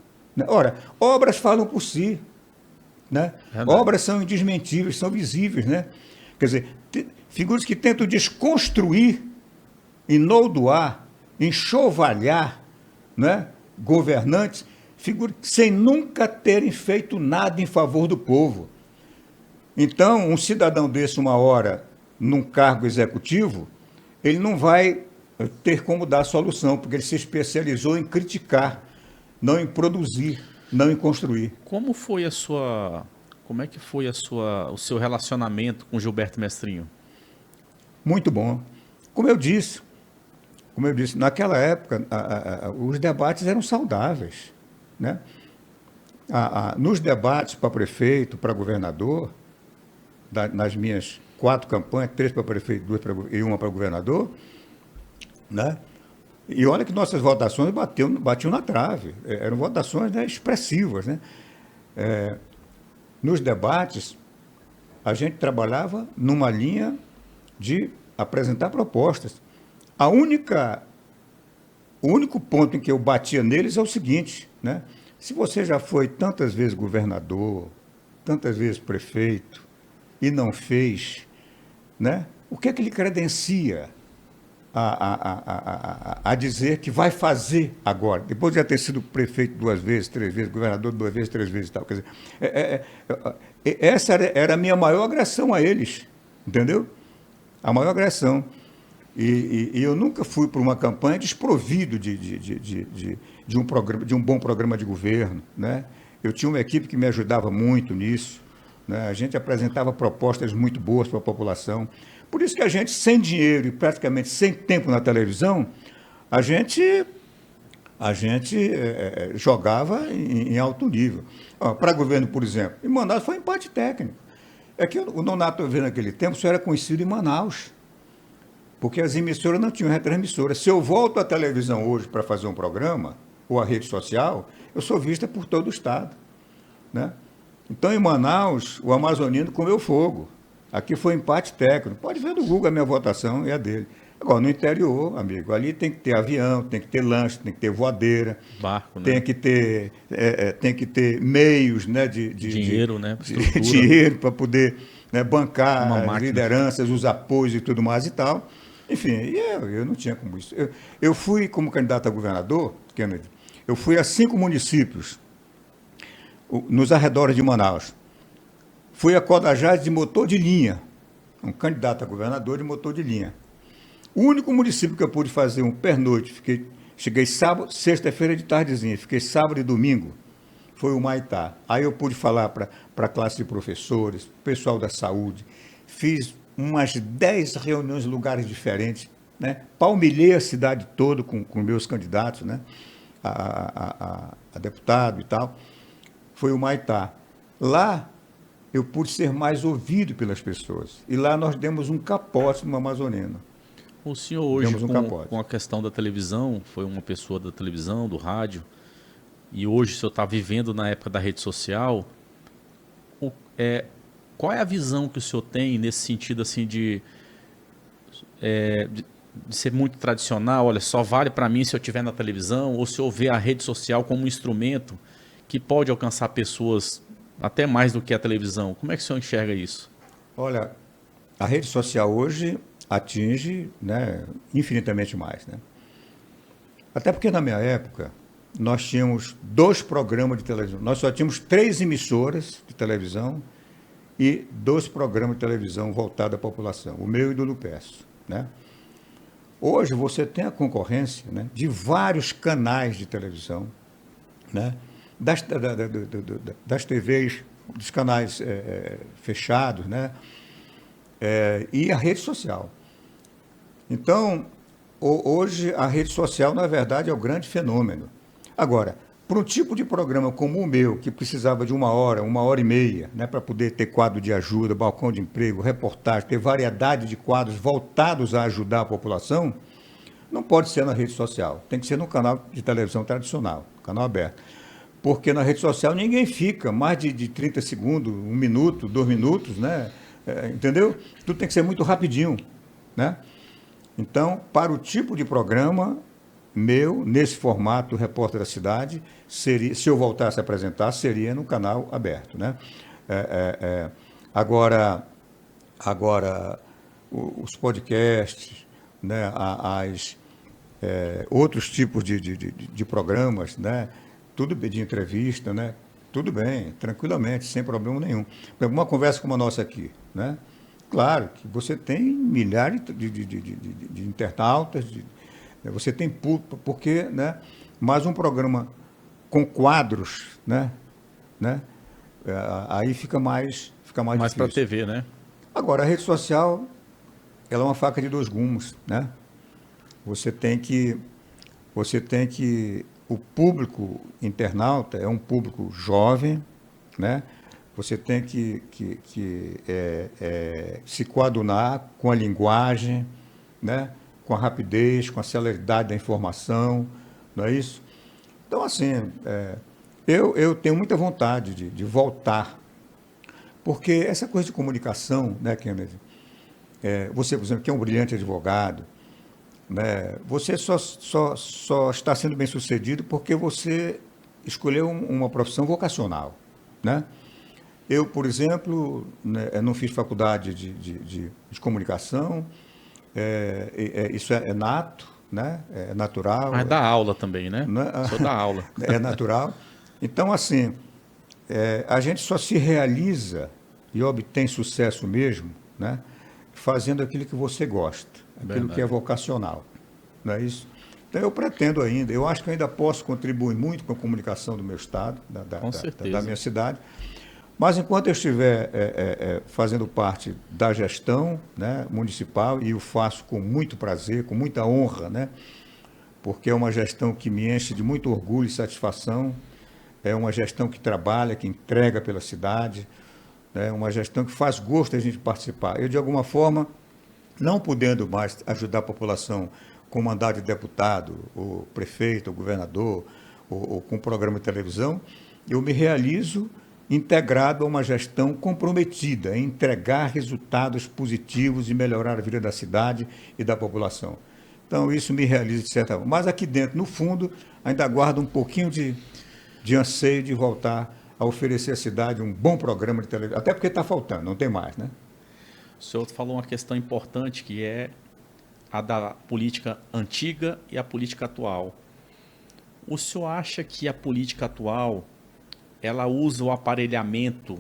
Ora, obras falam por si, né? Obras são indesmentíveis, são visíveis, né? Quer dizer, figuras que tentam desconstruir, enoldoar, enxovalhar, né, governantes, figuras sem nunca terem feito nada em favor do povo. Então, um cidadão desse, uma hora, num cargo executivo, ele não vai ter como dar a solução, porque ele se especializou em criticar, não em produzir, não em construir. Como é que foi o seu relacionamento com Gilberto Mestrinho? Muito bom. Como eu disse, naquela época, os debates eram saudáveis, né? Nos debates para prefeito, para governador, nas minhas 4 campanhas, 3 para prefeito, 2 e 1 para governador, né? E olha que nossas votações batiam na trave, eram votações, né, expressivas, né? Nos debates, a gente trabalhava numa linha de apresentar propostas. O único ponto em que eu batia neles é o seguinte, né? Se você já foi tantas vezes governador, tantas vezes prefeito, e não fez, né? O que é que lhe credencia a dizer que vai fazer agora, depois de já ter sido prefeito 2 vezes, 3 vezes, governador 2 vezes, 3 vezes e tal. Quer dizer, essa era a minha maior agressão a eles, entendeu? A maior agressão. E eu nunca fui para uma campanha desprovido de um bom programa de governo, né? Eu tinha uma equipe que me ajudava muito nisso, né? A gente apresentava propostas muito boas para a população. Por isso que a gente, sem dinheiro e praticamente sem tempo na televisão, a gente jogava em alto nível. Para governo, por exemplo, em Manaus foi empate técnico. É que o Nonato Oliveira, naquele tempo, só era conhecido em Manaus, porque as emissoras não tinham retransmissora. Se eu volto à televisão hoje para fazer um programa, ou à rede social, eu sou vista por todo o estado, né? Então, em Manaus, o amazonino comeu fogo. Aqui foi empate técnico. Pode ver no Google a minha votação e a dele. Agora, no interior, amigo, ali tem que ter avião, tem que ter lanche, tem que ter voadeira, barco, né? tem que ter meios, né, dinheiro, né? Dinheiro para poder, né, bancar as lideranças, os apoios e tudo mais e tal. Enfim, eu não tinha como isso. Eu fui como candidato a governador, Kennedy, eu fui a 5 municípios nos arredores de Manaus. Fui a Codajás de motor de linha, um candidato a governador de motor de linha. O único município que eu pude fazer um pernoite, cheguei sábado, sexta-feira de tardezinha, fiquei sábado e domingo, foi o Maitá. Aí eu pude falar para a classe de professores, pessoal da saúde, fiz umas 10 reuniões em lugares diferentes, né? Palmilhei a cidade toda com meus candidatos, né? A deputado e tal. Foi o Maitá. Lá eu pude ser mais ouvido pelas pessoas. E lá nós demos um capote no amazoneno. O senhor hoje, com a questão da televisão, foi uma pessoa da televisão, do rádio, e hoje o senhor está vivendo na época da rede social, qual é a visão que o senhor tem nesse sentido assim de ser muito tradicional, olha, só vale para mim se eu estiver na televisão, ou se eu ver a rede social como um instrumento que pode alcançar pessoas até mais do que a televisão? Como é que o senhor enxerga isso? Olha, a rede social hoje atinge, né, infinitamente mais, né? Até porque na minha época nós tínhamos 2 programas de televisão. Nós só tínhamos 3 emissoras de televisão e 2 programas de televisão voltados à população, o meu e do Lupercio, né? Hoje você tem a concorrência, né, de vários canais de televisão, né, das TVs, dos canais fechados, né, e a rede social. Então, hoje a rede social, na verdade, é o grande fenômeno. Agora, para um tipo de programa como o meu, que precisava de 1 hora e meia, né, para poder ter quadro de ajuda, balcão de emprego, reportagem, ter variedade de quadros voltados a ajudar a população, não pode ser na rede social. Tem que ser no canal de televisão tradicional, canal aberto. Porque na rede social ninguém fica mais de 30 segundos, 1 minuto, 2 minutos, né? Entendeu? Tudo tem que ser muito rapidinho, né? Então, para o tipo de programa meu, nesse formato, Repórter da Cidade, seria, se eu voltasse a apresentar, seria no canal aberto, né? Agora, os podcasts, né? Outros tipos de programas, né? Tudo bem, de entrevista, né? Tudo bem, tranquilamente, sem problema nenhum. Por exemplo, uma conversa como a nossa aqui, né? Claro que você tem milhares de internautas, você tem público, porque, né? Mais um programa com quadros, né? Aí fica mais Mais para a difícil. TV, né? Agora, a rede social, ela é uma faca de 2 gumes, né? Você tem que, o público internauta é um público jovem, né? Você tem que se coadunar com a linguagem, né? Com a rapidez, com a celeridade da informação, não é isso? Então, assim, eu tenho muita vontade de voltar, porque essa coisa de comunicação, né, Kennedy? Você, por exemplo, que é um brilhante advogado, né, você só está sendo bem-sucedido porque você escolheu uma profissão vocacional, né? Eu, por exemplo, né, não fiz faculdade de comunicação, isso é nato, né? É natural. Mas dá aula também, né? Né? O senhor dá aula. É natural. Então, assim, a gente só se realiza e obtém sucesso mesmo, né, fazendo aquilo que você gosta, aquilo Verdade. que é vocacional. Não é isso? Então, eu pretendo ainda, eu acho que eu ainda posso contribuir muito com a comunicação do meu estado, Com certeza. da minha cidade, mas enquanto eu estiver fazendo parte da gestão, né, municipal, e o faço com muito prazer, com muita honra, né, porque é uma gestão que me enche de muito orgulho e satisfação, é uma gestão que trabalha, que entrega pela cidade, é uma gestão que faz gosto a gente participar. Eu, de alguma forma, não podendo mais ajudar a população com mandato de deputado, ou prefeito, ou governador, ou com programa de televisão, eu me realizo integrado a uma gestão comprometida em entregar resultados positivos e melhorar a vida da cidade e da população. Então, isso me realiza de certa forma. Mas aqui dentro, no fundo, ainda guardo um pouquinho de anseio de voltar a oferecer à cidade um bom programa de televisão. Até porque está faltando, não tem mais, né? O senhor falou uma questão importante, que é a da política antiga e a política atual. O senhor acha que a política atual, ela usa o aparelhamento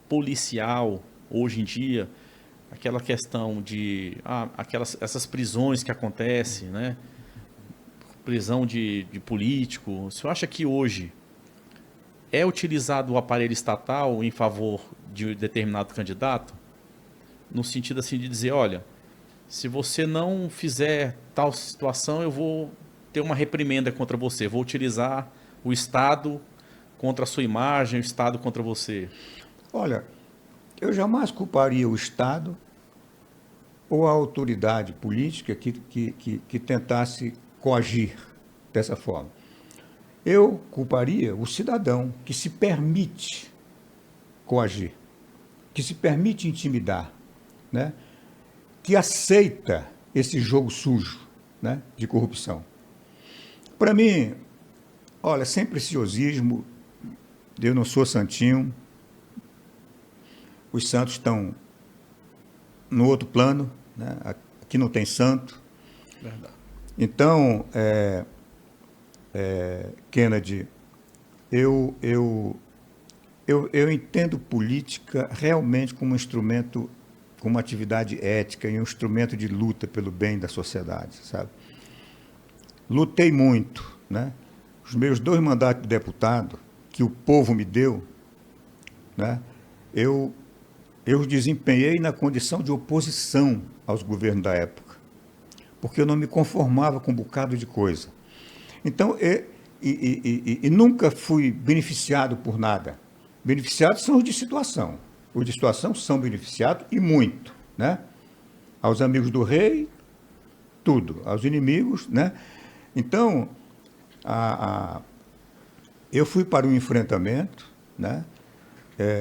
policial hoje em dia, aquela questão de essas prisões que acontecem, né? Prisão de político. O senhor acha que hoje é utilizado o aparelho estatal em favor de determinado candidato? No sentido assim de dizer, olha, se você não fizer tal situação, eu vou ter uma reprimenda contra você, vou utilizar o Estado contra a sua imagem, o Estado contra você. Olha, eu jamais culparia o Estado ou a autoridade política que tentasse coagir dessa forma. Eu culparia o cidadão que se permite coagir, que se permite intimidar, né? Que aceita esse jogo sujo, né, de corrupção. Para mim, olha, sem preciosismo, eu não sou santinho, os santos estão no outro plano, né, aqui não tem santo. Verdade. Então, Kennedy, eu entendo política realmente como um instrumento, como uma atividade ética e um instrumento de luta pelo bem da sociedade, sabe? Lutei muito, né? Os meus 2 mandatos de deputado, que o povo me deu, né? Eu os desempenhei na condição de oposição aos governos da época, porque eu não me conformava com um bocado de coisa. Então, e nunca fui beneficiado por nada. Beneficiados são os de situação. Os de situação são beneficiados e muito, né? Aos amigos do rei, tudo. Aos inimigos, né? Então, eu fui para o enfrentamento, né?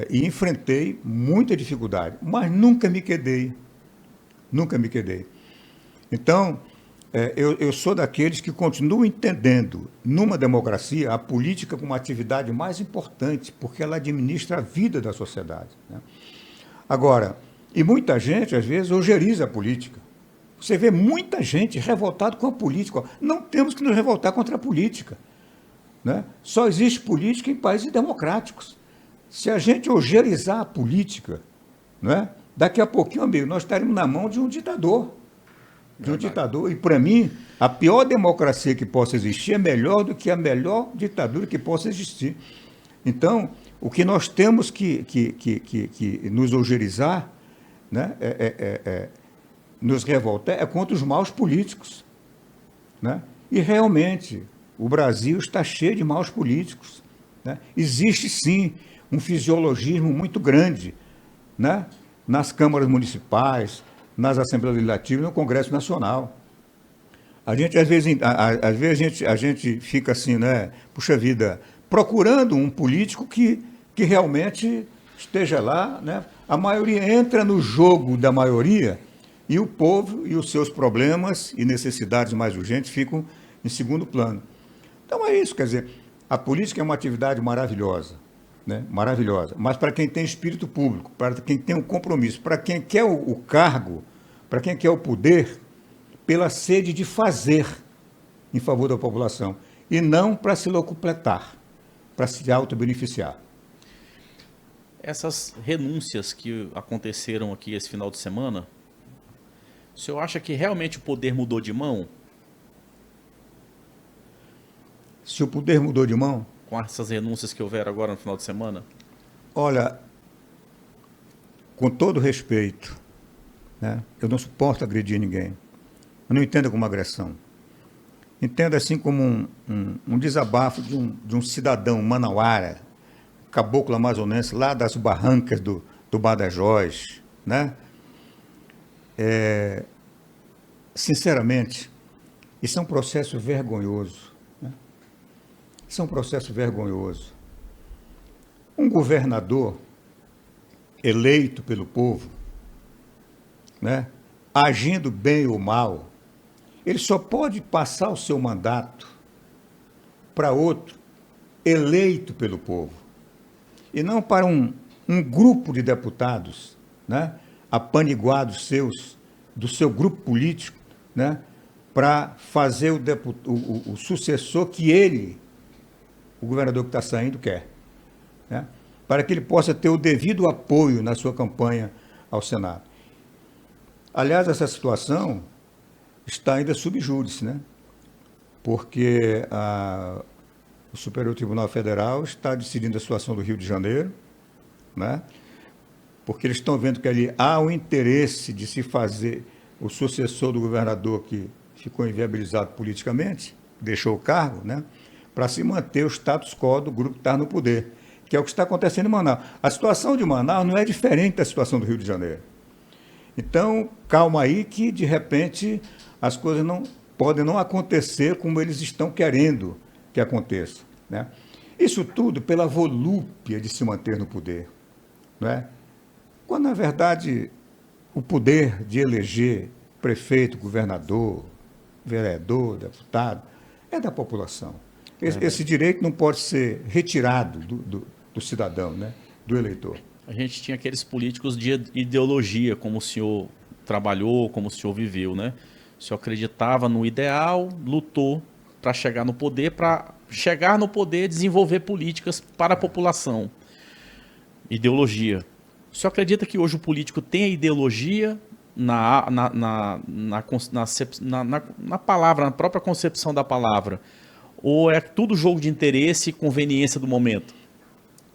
E enfrentei muita dificuldade, mas nunca me quedei. Nunca me quedei. Então, eu sou daqueles que continuam entendendo, numa democracia, a política como a atividade mais importante, porque ela administra a vida da sociedade, né? Agora, e muita gente, às vezes, ojeriza a política. Você vê muita gente revoltada com a política. Não temos que nos revoltar contra a política, né? Só existe política em países democráticos. Se a gente ojerizar a política, né, daqui a pouquinho, amigo, nós estaremos na mão de um ditador. De um ditador. E, para mim, a pior democracia que possa existir é melhor do que a melhor ditadura que possa existir. Então, o que nós temos que nos ojerizar, né, nos revoltar, é contra os maus políticos, né? E, realmente, o Brasil está cheio de maus políticos, né? Existe, sim, um fisiologismo muito grande, né, nas câmaras municipais, nas Assembleias Legislativas e no Congresso Nacional. A gente, às vezes, a gente fica assim, né, puxa vida, procurando um político que realmente esteja lá, né? A maioria entra no jogo da maioria e o povo e os seus problemas e necessidades mais urgentes ficam em segundo plano. Então é isso, quer dizer, a política é uma atividade maravilhosa, né? Maravilhosa, mas para quem tem espírito público, para quem tem um compromisso, para quem quer o cargo, para quem quer o poder, pela sede de fazer em favor da população, e não para se locupletar, para se autobeneficiar. Essas renúncias que aconteceram aqui esse final de semana, o senhor acha que realmente o poder mudou de mão? Se o poder mudou de mão? Com essas renúncias que houveram agora no final de semana? Olha, com todo respeito, né, eu não suporto agredir ninguém. Eu não entendo como agressão. Entendo assim como um desabafo de um cidadão manauara, caboclo amazonense, lá das barrancas do Badajoz, né? Sinceramente, isso é um processo vergonhoso, né? Isso é um processo vergonhoso. Um governador eleito pelo povo, né, agindo bem ou mal, ele só pode passar o seu mandato para outro eleito pelo povo, e não para um grupo de deputados, né, apaniguados do seu grupo político, né, para fazer o sucessor que ele, o governador que está saindo, quer, né, para que ele possa ter o devido apoio na sua campanha ao Senado. Aliás, essa situação está ainda sub júdice, né? Porque o Superior Tribunal Federal está decidindo a situação do Rio de Janeiro, né? Porque eles estão vendo que ali há o interesse de se fazer o sucessor do governador que ficou inviabilizado politicamente, deixou o cargo, né, para se manter o status quo do grupo que está no poder, que é o que está acontecendo em Manaus. A situação de Manaus não é diferente da situação do Rio de Janeiro. Então, calma aí que, de repente, as coisas podem não acontecer como eles estão querendo que aconteça, né? Isso tudo pela volúpia de se manter no poder, não é? Quando, na verdade, o poder de eleger prefeito, governador, vereador, deputado, é da população. Esse direito não pode ser retirado do cidadão, né? Do eleitor. A gente tinha aqueles políticos de ideologia, como o senhor trabalhou, como o senhor viveu, né? O senhor acreditava no ideal, lutou para chegar no poder, desenvolver políticas para a população. Ideologia. O senhor acredita que hoje o político tem a ideologia na palavra, na própria concepção da palavra? Ou é tudo jogo de interesse e conveniência do momento?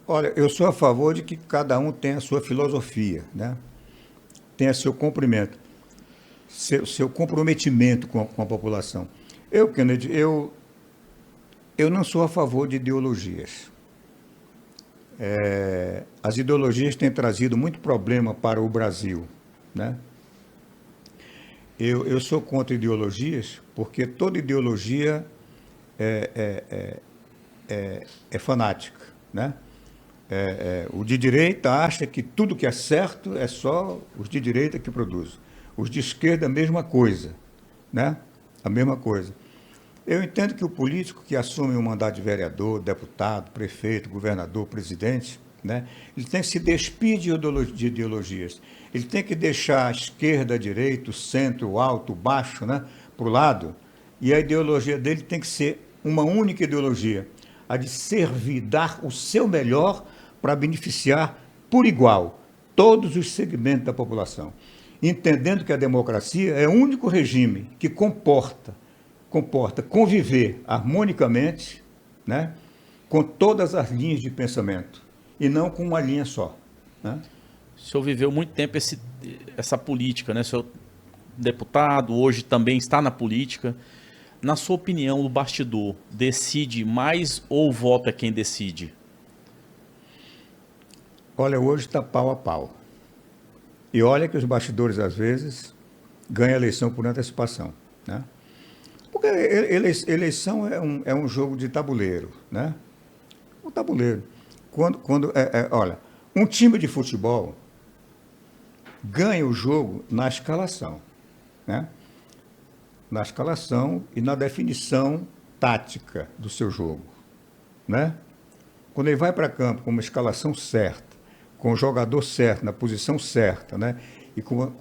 Olha, eu sou a favor de que cada um tenha a sua filosofia, né? Tenha seu cumprimento, seu comprometimento com a população. Kennedy, eu não sou a favor de ideologias. As ideologias têm trazido muito problema para o Brasil, né? Eu sou contra ideologias porque toda ideologia é fanática, né? O de direita acha que tudo que é certo é só os de direita que produzem. Os de esquerda, a mesma coisa, né? A mesma coisa. Eu entendo que o político que assume um mandato de vereador, deputado, prefeito, governador, presidente, né? Ele tem que se despir de ideologias. Ele tem que deixar a esquerda, a direita, o centro, o alto, o baixo, né? Para o lado. E a ideologia dele tem que ser uma única ideologia, a de servir, dar o seu melhor para beneficiar por igual todos os segmentos da população, entendendo que a democracia é o único regime que comporta conviver harmonicamente, né, com todas as linhas de pensamento, e não com uma linha só, né? O senhor viveu muito tempo essa política, né? O senhor deputado, hoje também está na política. Na sua opinião, o bastidor decide mais ou o voto é quem decide? Olha, hoje está pau a pau. E olha que os bastidores, às vezes, ganham a eleição por antecipação, né? Porque eleição é um jogo de tabuleiro, né? Um tabuleiro. Olha, um time de futebol ganha o jogo na escalação, né? Na escalação e na definição tática do seu jogo, né? Quando ele vai para campo com uma escalação certa, com o jogador certo, na posição certa, né? E com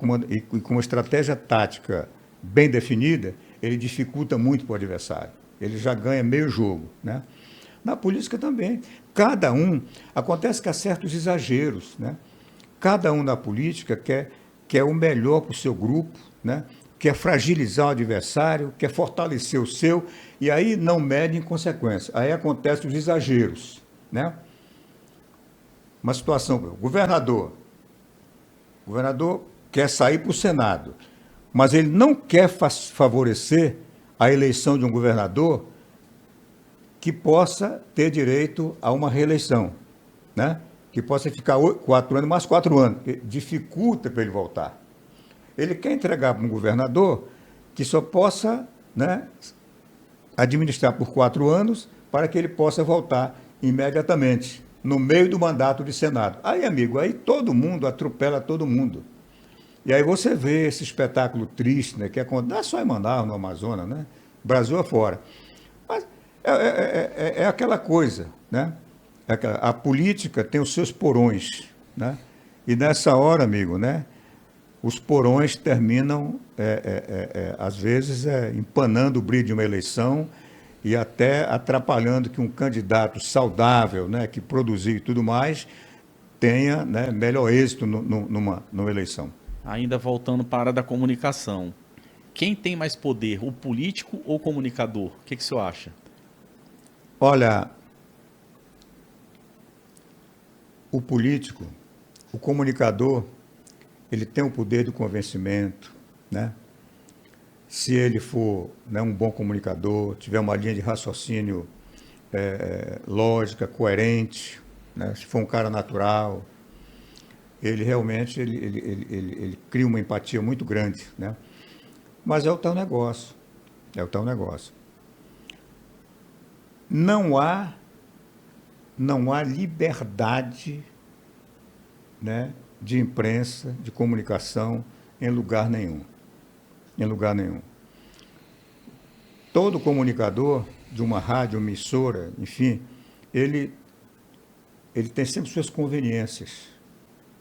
uma estratégia tática bem definida, ele dificulta muito para o adversário. Ele já ganha meio jogo, né? Na política também. Acontece que há certos exageros, né? Cada um na política quer o melhor para o seu grupo, né? Quer fragilizar o adversário, quer fortalecer o seu, e aí não mede em consequência. Aí acontecem os exageros, né? Uma situação, o governador quer sair para o Senado, mas ele não quer favorecer a eleição de um governador que possa ter direito a uma reeleição, né? Que possa ficar 4 anos, mais 4 anos, dificulta para ele voltar. Ele quer entregar para um governador que só possa, né, administrar por 4 anos para que ele possa voltar imediatamente, no meio do mandato de Senado. Aí, amigo, aí todo mundo atropela todo mundo. E aí você vê esse espetáculo triste, né, que não é só em Manaus, no Amazonas, né? Brasil afora. Mas é aquela coisa, né? A política tem os seus porões, né? E nessa hora, amigo, né, os porões terminam, às vezes, empanando o brilho de uma eleição e até atrapalhando que um candidato saudável, né, que produziu e tudo mais, tenha, né, melhor êxito numa eleição. Ainda voltando para a área da comunicação. Quem tem mais poder, o político ou o comunicador? O que o senhor acha? Olha, o político, o comunicador, ele tem o poder do convencimento, né? Se ele for, né, um bom comunicador, tiver uma linha de raciocínio lógica, coerente, né? Se for um cara natural, ele realmente ele cria uma empatia muito grande, né? Mas é o tal negócio, Não há liberdade, né, de imprensa, de comunicação em lugar nenhum. em lugar nenhum. Todo comunicador de uma rádio, uma emissora, enfim, ele tem sempre suas conveniências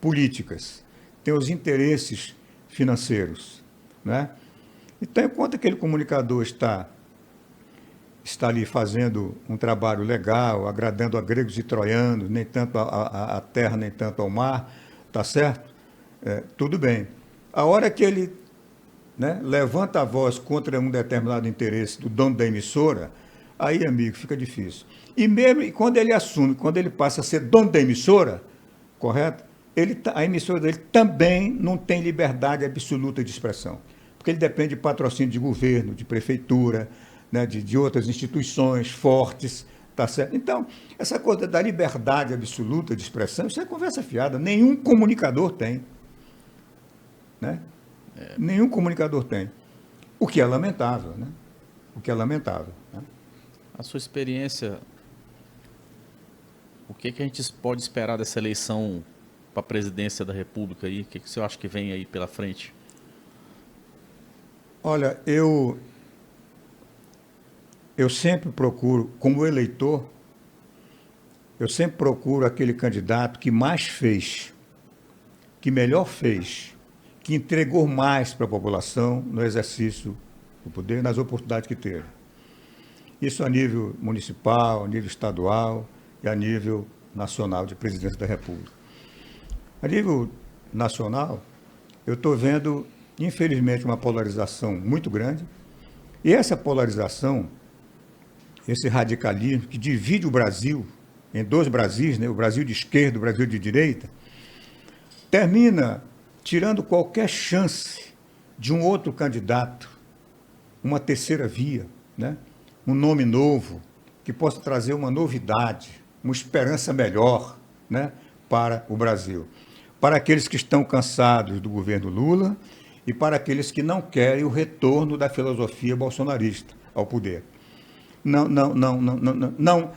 políticas, tem os interesses financeiros, né? Então, enquanto aquele comunicador está ali fazendo um trabalho legal, agradando a gregos e troianos, nem tanto à terra, nem tanto ao mar, tá certo? Tudo bem. A hora que ele, né, levanta a voz contra um determinado interesse do dono da emissora, aí, amigo, fica difícil. E mesmo quando ele assume, quando ele passa a ser dono da emissora, correto? A emissora dele também não tem liberdade absoluta de expressão, porque ele depende de patrocínio de governo, de prefeitura, né, de outras instituições fortes, tá certo? Então, essa coisa da liberdade absoluta de expressão, isso é conversa fiada, nenhum comunicador tem. Né? Nenhum comunicador tem. O que é lamentável, né? O que é lamentável. Né? A sua experiência, o que a gente pode esperar dessa eleição para a presidência da República aí? O que você acha que vem aí pela frente? Olha, eu sempre procuro, como eleitor, eu sempre procuro aquele candidato que mais fez, que melhor fez, que entregou mais para a população no exercício do poder, nas oportunidades que teve. Isso a nível municipal, a nível estadual e a nível nacional de presidência da República. A nível nacional, eu estou vendo, infelizmente, uma polarização muito grande, e essa polarização, esse radicalismo que divide o Brasil em dois Brasis, né, o Brasil de esquerda e o Brasil de direita, termina tirando qualquer chance de um outro candidato, uma terceira via, né? Um nome novo, que possa trazer uma novidade, uma esperança melhor, né, para o Brasil. Para aqueles que estão cansados do governo Lula e para aqueles que não querem o retorno da filosofia bolsonarista ao poder. Não.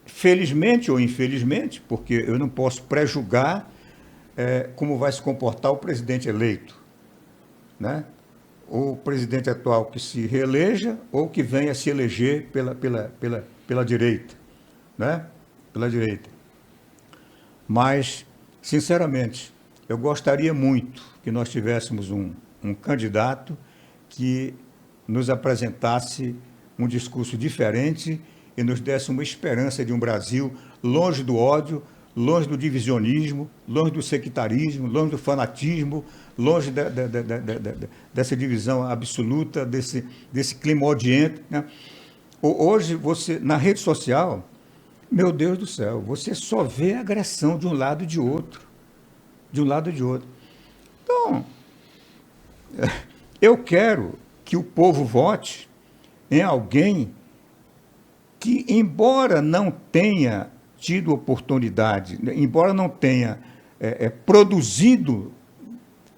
Felizmente ou infelizmente, porque eu não posso prejulgar como vai se comportar o presidente eleito, né? Ou o presidente atual que se reeleja ou que venha se eleger pela direita, né? Pela direita. Mas, sinceramente, eu gostaria muito que nós tivéssemos um candidato que nos apresentasse um discurso diferente e nos desse uma esperança de um Brasil longe do ódio, longe do divisionismo, longe do sectarismo, longe do fanatismo, longe dessa divisão absoluta, desse clima odiento, né? Hoje, você, na rede social, meu Deus do céu, você só vê agressão de um lado e de outro. De um lado e de outro. Então, eu quero que o povo vote em alguém que, embora não tenha tido oportunidade, embora não tenha produzido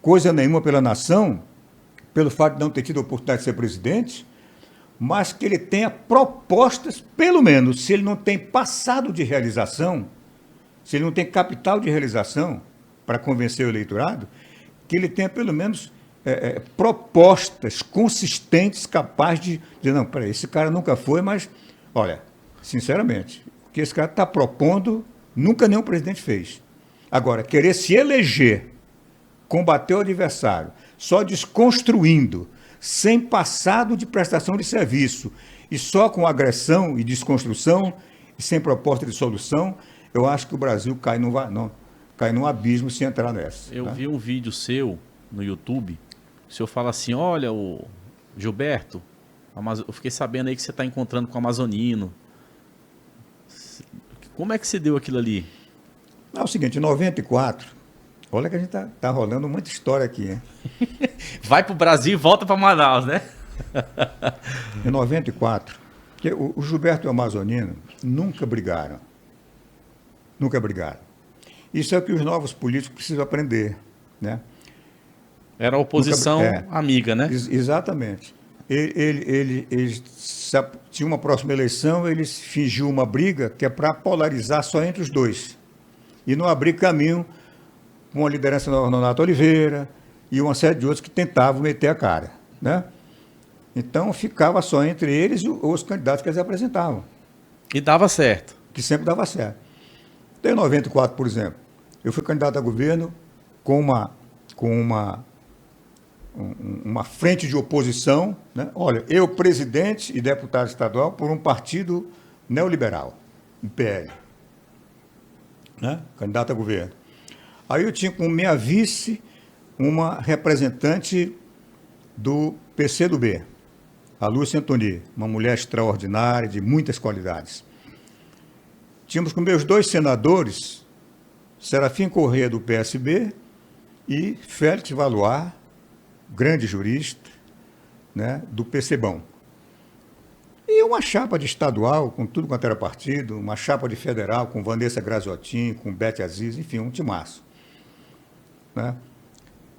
coisa nenhuma pela nação, pelo fato de não ter tido a oportunidade de ser presidente, mas que ele tenha propostas, pelo menos, se ele não tem passado de realização, se ele não tem capital de realização para convencer o eleitorado, que ele tenha, pelo menos, propostas consistentes, capazes de dizer, não, peraí, esse cara nunca foi, mas, olha, sinceramente, o que esse cara está propondo, nunca nenhum presidente fez. Agora, querer se eleger, combater o adversário, só desconstruindo, sem passado de prestação de serviço, e só com agressão e desconstrução, e sem proposta de solução, eu acho que o Brasil cai num abismo se entrar nessa. Eu vi um vídeo seu no YouTube, o senhor fala assim, olha, o Gilberto, eu fiquei sabendo aí que você está encontrando com o amazonino. Como é que se deu aquilo ali? É o seguinte, em 94, olha que a gente tá rolando muita história aqui, hein? Vai para o Brasil e volta para Manaus, né? Em 94, porque o Gilberto e o amazonino nunca brigaram. Nunca brigaram. Isso é o que os novos políticos precisam aprender, né? Era a oposição amiga, né? Exatamente. Eles tinham uma próxima eleição, eles fingiu uma briga que é para polarizar só entre os dois. E não abrir caminho com a liderança do Nonato Oliveira, e uma série de outros que tentavam meter a cara, né? Então, ficava só entre eles os candidatos que eles apresentavam. E dava certo. Que sempre dava certo. Em 94, por exemplo, eu fui candidato a governo com uma frente de oposição, né? Olha, eu, presidente e deputado estadual, por um partido neoliberal, o PL, né? Candidato a governo. Aí eu tinha como minha vice uma representante do PCdoB, a Lúcia Antoni, uma mulher extraordinária, de muitas qualidades. Tínhamos com meus 2 senadores, Serafim Corrêa, do PSB, e Félix Valois, grande jurista, né, do PCbão. E uma chapa de estadual, com tudo quanto era partido, uma chapa de federal, com Vanessa Graziotin, com Bete Aziz, enfim, um timaço. Né?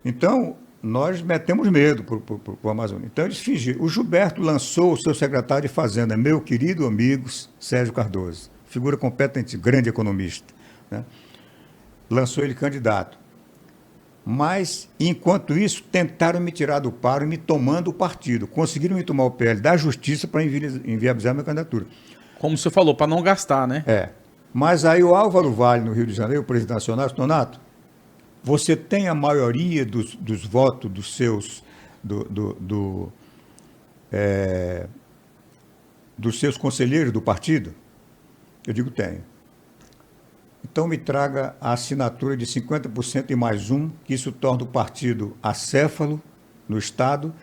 Então, nós metemos medo para o Amazônia. Então, eles fingiram. O Gilberto lançou o seu secretário de Fazenda, meu querido amigo Sérgio Cardoso, figura competente, grande economista, né? Lançou ele candidato. Mas, enquanto isso, tentaram me tirar do paro e me tomando o partido. Conseguiram me tomar o PL da Justiça para inviabilizar a minha candidatura. Como você falou, para não gastar, né? É. Mas aí o Álvaro Vale, no Rio de Janeiro, o presidente nacional, disse, Nonato, você tem a maioria dos votos dos seus, dos seus conselheiros do partido? Eu digo, tenho. Então me traga a assinatura de 50% e mais um, que isso torna o partido acéfalo no Estado,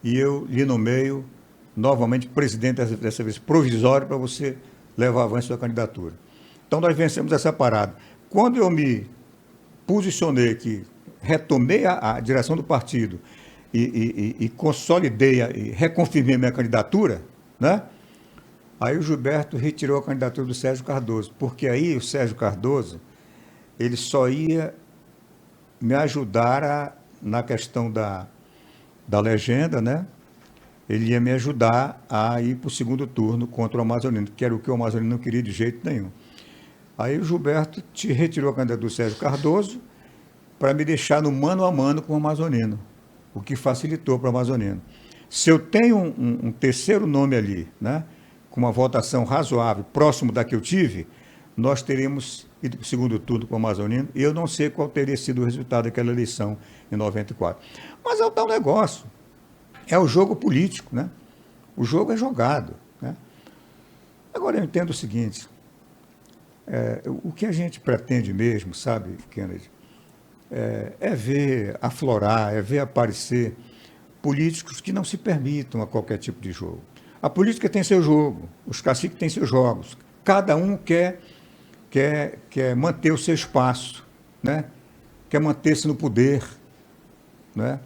e eu lhe nomeio novamente presidente, dessa vez provisório, para você levar avante sua candidatura. Então nós vencemos essa parada. Quando eu me posicionei, que retomei a direção do partido e consolidei e reconfirmei minha candidatura, né? Aí o Gilberto retirou a candidatura do Sérgio Cardoso, porque aí o Sérgio Cardoso, ele só ia me ajudar na questão da legenda, né? Ele ia me ajudar a ir para o segundo turno contra o Amazonino, que era o que o Amazonino não queria de jeito nenhum. Aí o Gilberto retirou a candidatura do Sérgio Cardoso para me deixar no mano a mano com o Amazonino, o que facilitou para o Amazonino. Se eu tenho um terceiro nome ali, né, com uma votação razoável, próximo da que eu tive, nós teríamos ido para o segundo turno com o Amazonino, e eu não sei qual teria sido o resultado daquela eleição em 94. Mas é o tal negócio. É o jogo político, né? O jogo é jogado, né? Agora eu entendo o seguinte, o que a gente pretende mesmo, sabe, Kennedy, é ver aflorar, é ver aparecer políticos que não se permitam a qualquer tipo de jogo. A política tem seu jogo, os caciques têm seus jogos, cada um quer manter o seu espaço, né? Quer manter-se no poder, né?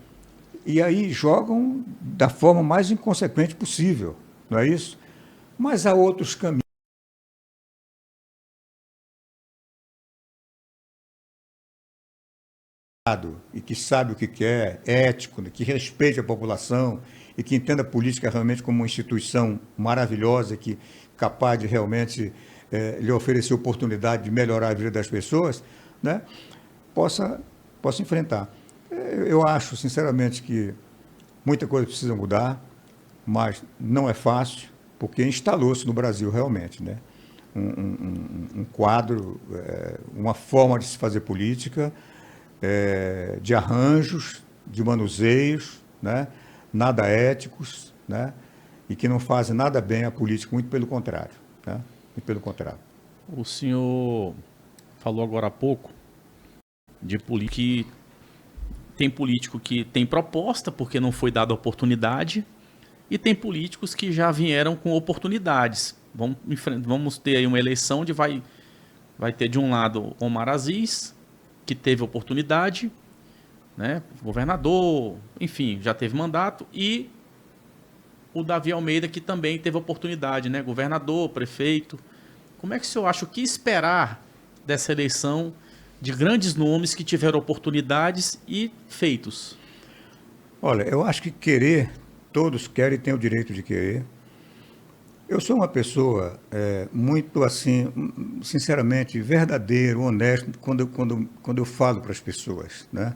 E aí jogam da forma mais inconsequente possível, não é isso? Mas há outros caminhos. E que sabe o que quer, ético, que respeite a população e que entenda a política realmente como uma instituição maravilhosa, que capaz de realmente lhe oferecer oportunidade de melhorar a vida das pessoas, né? possa enfrentar. Eu acho, sinceramente, que muita coisa precisa mudar, mas não é fácil, porque instalou-se no Brasil realmente, né? Um quadro, uma forma de se fazer política, de arranjos, de manuseios, né? Nada éticos, né? E que não fazem nada bem à política, muito pelo contrário, né? Muito pelo contrário. O senhor falou agora há pouco de política que tem político que tem proposta porque não foi dada oportunidade e tem políticos que já vieram com oportunidades. Vamos ter aí uma eleição onde vai ter de um lado Omar Aziz, que teve oportunidade, né, governador, enfim, já teve mandato, e o Davi Almeida, que também teve oportunidade, né, governador, prefeito. Como é que o senhor acha, o que esperar dessa eleição de grandes nomes que tiveram oportunidades e feitos? Olha, eu acho que querer, todos querem e têm o direito de querer. Eu sou uma pessoa muito, assim, sinceramente, verdadeiro, honesto, quando eu falo para as pessoas, né?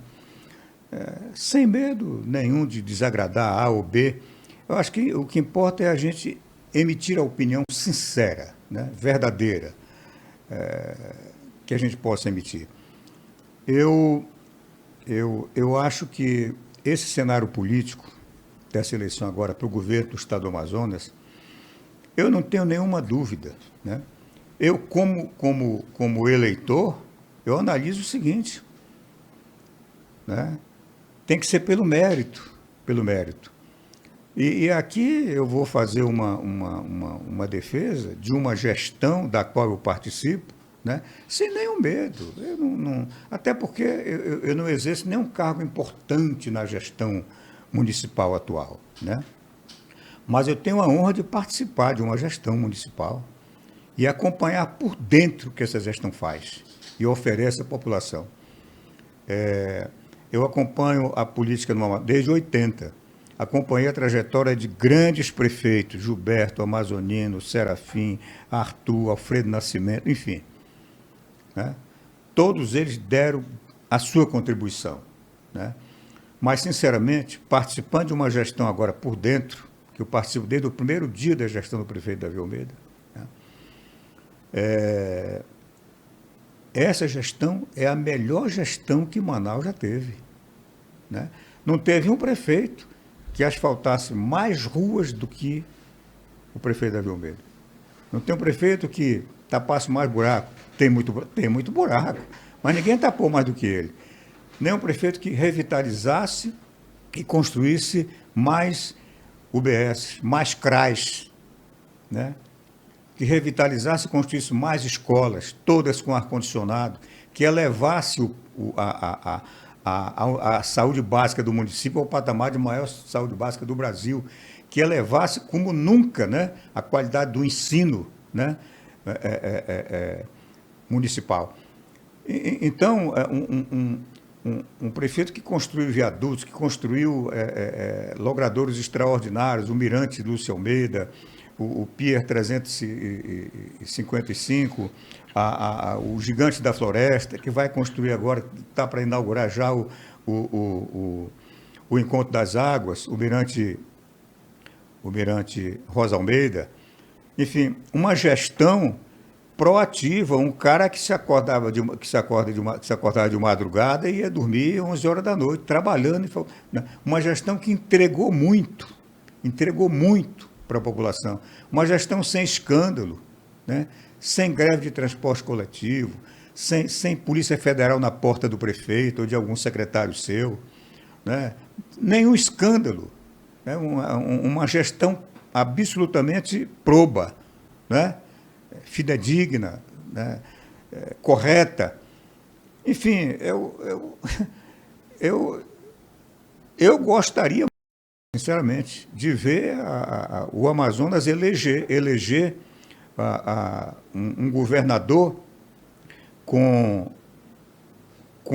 sem medo nenhum de desagradar A ou B. Eu acho que o que importa é a gente emitir a opinião sincera, né, verdadeira, que a gente possa emitir. Eu acho que esse cenário político dessa eleição agora para o governo do Estado do Amazonas, eu não tenho nenhuma dúvida, né? Eu, como eleitor, eu analiso o seguinte, né? Tem que ser pelo mérito, pelo mérito. E aqui eu vou fazer uma defesa de uma gestão da qual eu participo, né? Sem nenhum medo. Até porque eu não exerço nenhum cargo importante na gestão municipal atual, né? Mas eu tenho a honra de participar de uma gestão municipal e acompanhar por dentro o que essa gestão faz e oferece à população. Eu acompanho a política desde 80. Acompanhei a trajetória de grandes prefeitos, Gilberto, Amazonino, Serafim, Arthur, Alfredo Nascimento, enfim, né? Todos eles deram a sua contribuição, né? Mas, sinceramente, participando de uma gestão agora por dentro, que eu participo desde o primeiro dia da gestão do prefeito Davi Almeida, né? Essa gestão é a melhor gestão que Manaus já teve, né? Não teve um prefeito que asfaltasse mais ruas do que o prefeito Davi Almeida. Não tem um prefeito que tapasse mais buraco. Tem muito buraco, mas ninguém tapou mais do que ele. Nem um prefeito que revitalizasse e construísse mais UBS, mais CRAs, né? Que revitalizasse e construísse mais escolas, todas com ar-condicionado, que elevasse a saúde básica do município ao patamar de maior saúde básica do Brasil, que elevasse como nunca, né, a qualidade do ensino, né, municipal. Então, um prefeito que construiu viadutos, que construiu logradouros extraordinários, o Mirante Lúcio Almeida, o Pier 355, o Gigante da Floresta, que vai construir agora, está para inaugurar já o Encontro das Águas, o Mirante Rosa Almeida. Enfim, uma gestão proativa, um cara que se acordava de madrugada e ia dormir 11 horas da noite, trabalhando. Uma gestão que entregou muito para a população. Uma gestão sem escândalo, né? Sem greve de transporte coletivo, sem Polícia Federal na porta do prefeito ou de algum secretário seu, né? Nenhum escândalo, né? Uma gestão absolutamente proba, né? Fidedigna, né? Correta. Enfim, eu gostaria, sinceramente, de ver o Amazonas eleger um governador com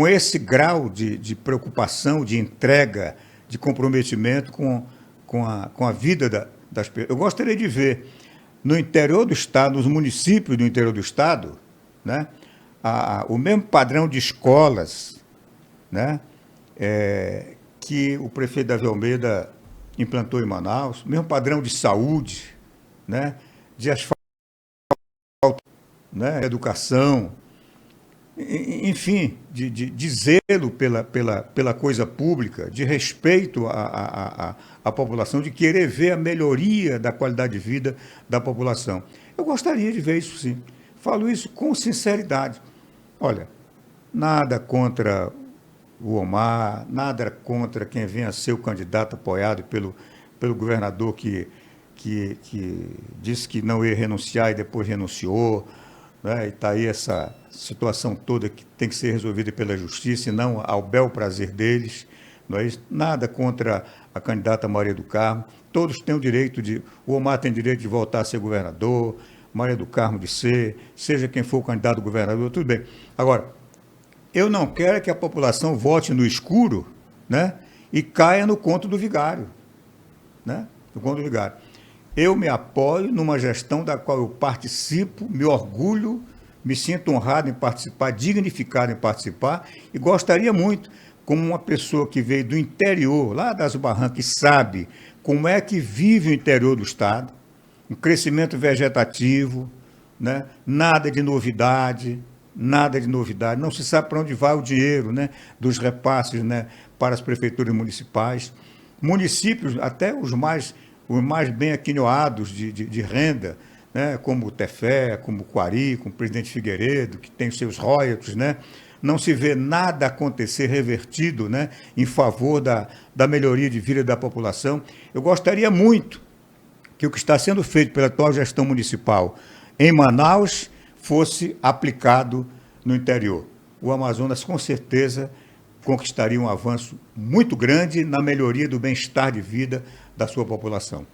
esse grau de preocupação, de entrega, de comprometimento com a vida das pessoas. Eu gostaria de ver no interior do Estado, nos municípios do interior do Estado, né, o mesmo padrão de escolas, né, que o prefeito Davi Almeida implantou em Manaus, mesmo padrão de saúde, né, de asfalto, né, educação, enfim, de zelo pela coisa pública, de respeito à população, de querer ver a melhoria da qualidade de vida da população. Eu gostaria de ver isso, sim. Falo isso com sinceridade. Olha, nada contra o Omar, nada contra quem venha a ser o candidato apoiado pelo governador que disse que não ia renunciar e depois renunciou, né? E está aí essa situação toda que tem que ser resolvida pela justiça e não ao bel prazer deles. Não é isso? Nada contra a candidata Maria do Carmo. Todos têm o direito o Omar tem direito de voltar a ser governador, Maria do Carmo de ser, seja quem for o candidato a governador, tudo bem. Agora, eu não quero que a população vote no escuro, né, e caia no conto do vigário, né, no conto do vigário. Eu me apoio numa gestão da qual eu participo, me orgulho, me sinto honrado em participar, dignificado em participar e gostaria muito, como uma pessoa que veio do interior, lá das Barrancas, e sabe como é que vive o interior do Estado, um crescimento vegetativo, né? Nada de novidade, não se sabe para onde vai o dinheiro, né? Dos repasses, né? Para as prefeituras municipais. Municípios, até os mais bem aquinhoados de renda, né? Como o Tefé, como o Quari, como o Presidente Figueiredo, que tem os seus royalties, né? Não se vê nada acontecer revertido, né, em favor da melhoria de vida da população. Eu gostaria muito que o que está sendo feito pela atual gestão municipal em Manaus fosse aplicado no interior. O Amazonas, com certeza, conquistaria um avanço muito grande na melhoria do bem-estar de vida da sua população.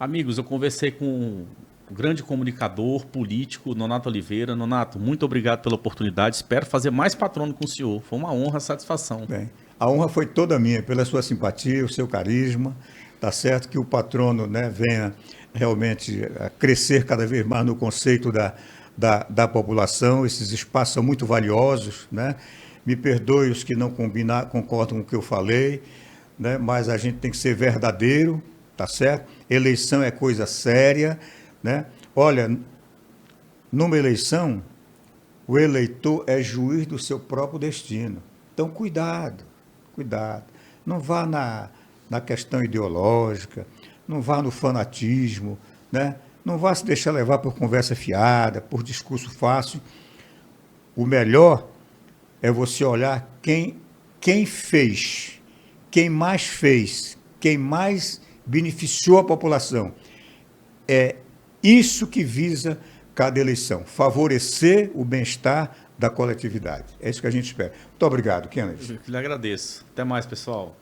Amigos, eu conversei com o grande comunicador político, Nonato Oliveira. Nonato, muito obrigado pela oportunidade. Espero fazer mais patrono com o senhor. Foi uma honra, satisfação. Bem, a honra foi toda minha, pela sua simpatia, o seu carisma. Tá certo que o patrono, né, venha realmente a crescer cada vez mais no conceito da população. Esses espaços são muito valiosos, né? Me perdoe os que não concordam com o que eu falei, né? Mas a gente tem que ser verdadeiro, tá certo? Eleição é coisa séria, né? Olha, numa eleição, o eleitor é juiz do seu próprio destino. Então, cuidado. Não vá na questão ideológica, não vá no fanatismo, né? Não vá se deixar levar por conversa fiada, por discurso fácil. O melhor é você olhar quem fez, quem mais beneficiou a população. É isso que visa cada eleição, favorecer o bem-estar da coletividade. É isso que a gente espera. Muito obrigado, Kenneth. Eu que lhe agradeço. Até mais, pessoal.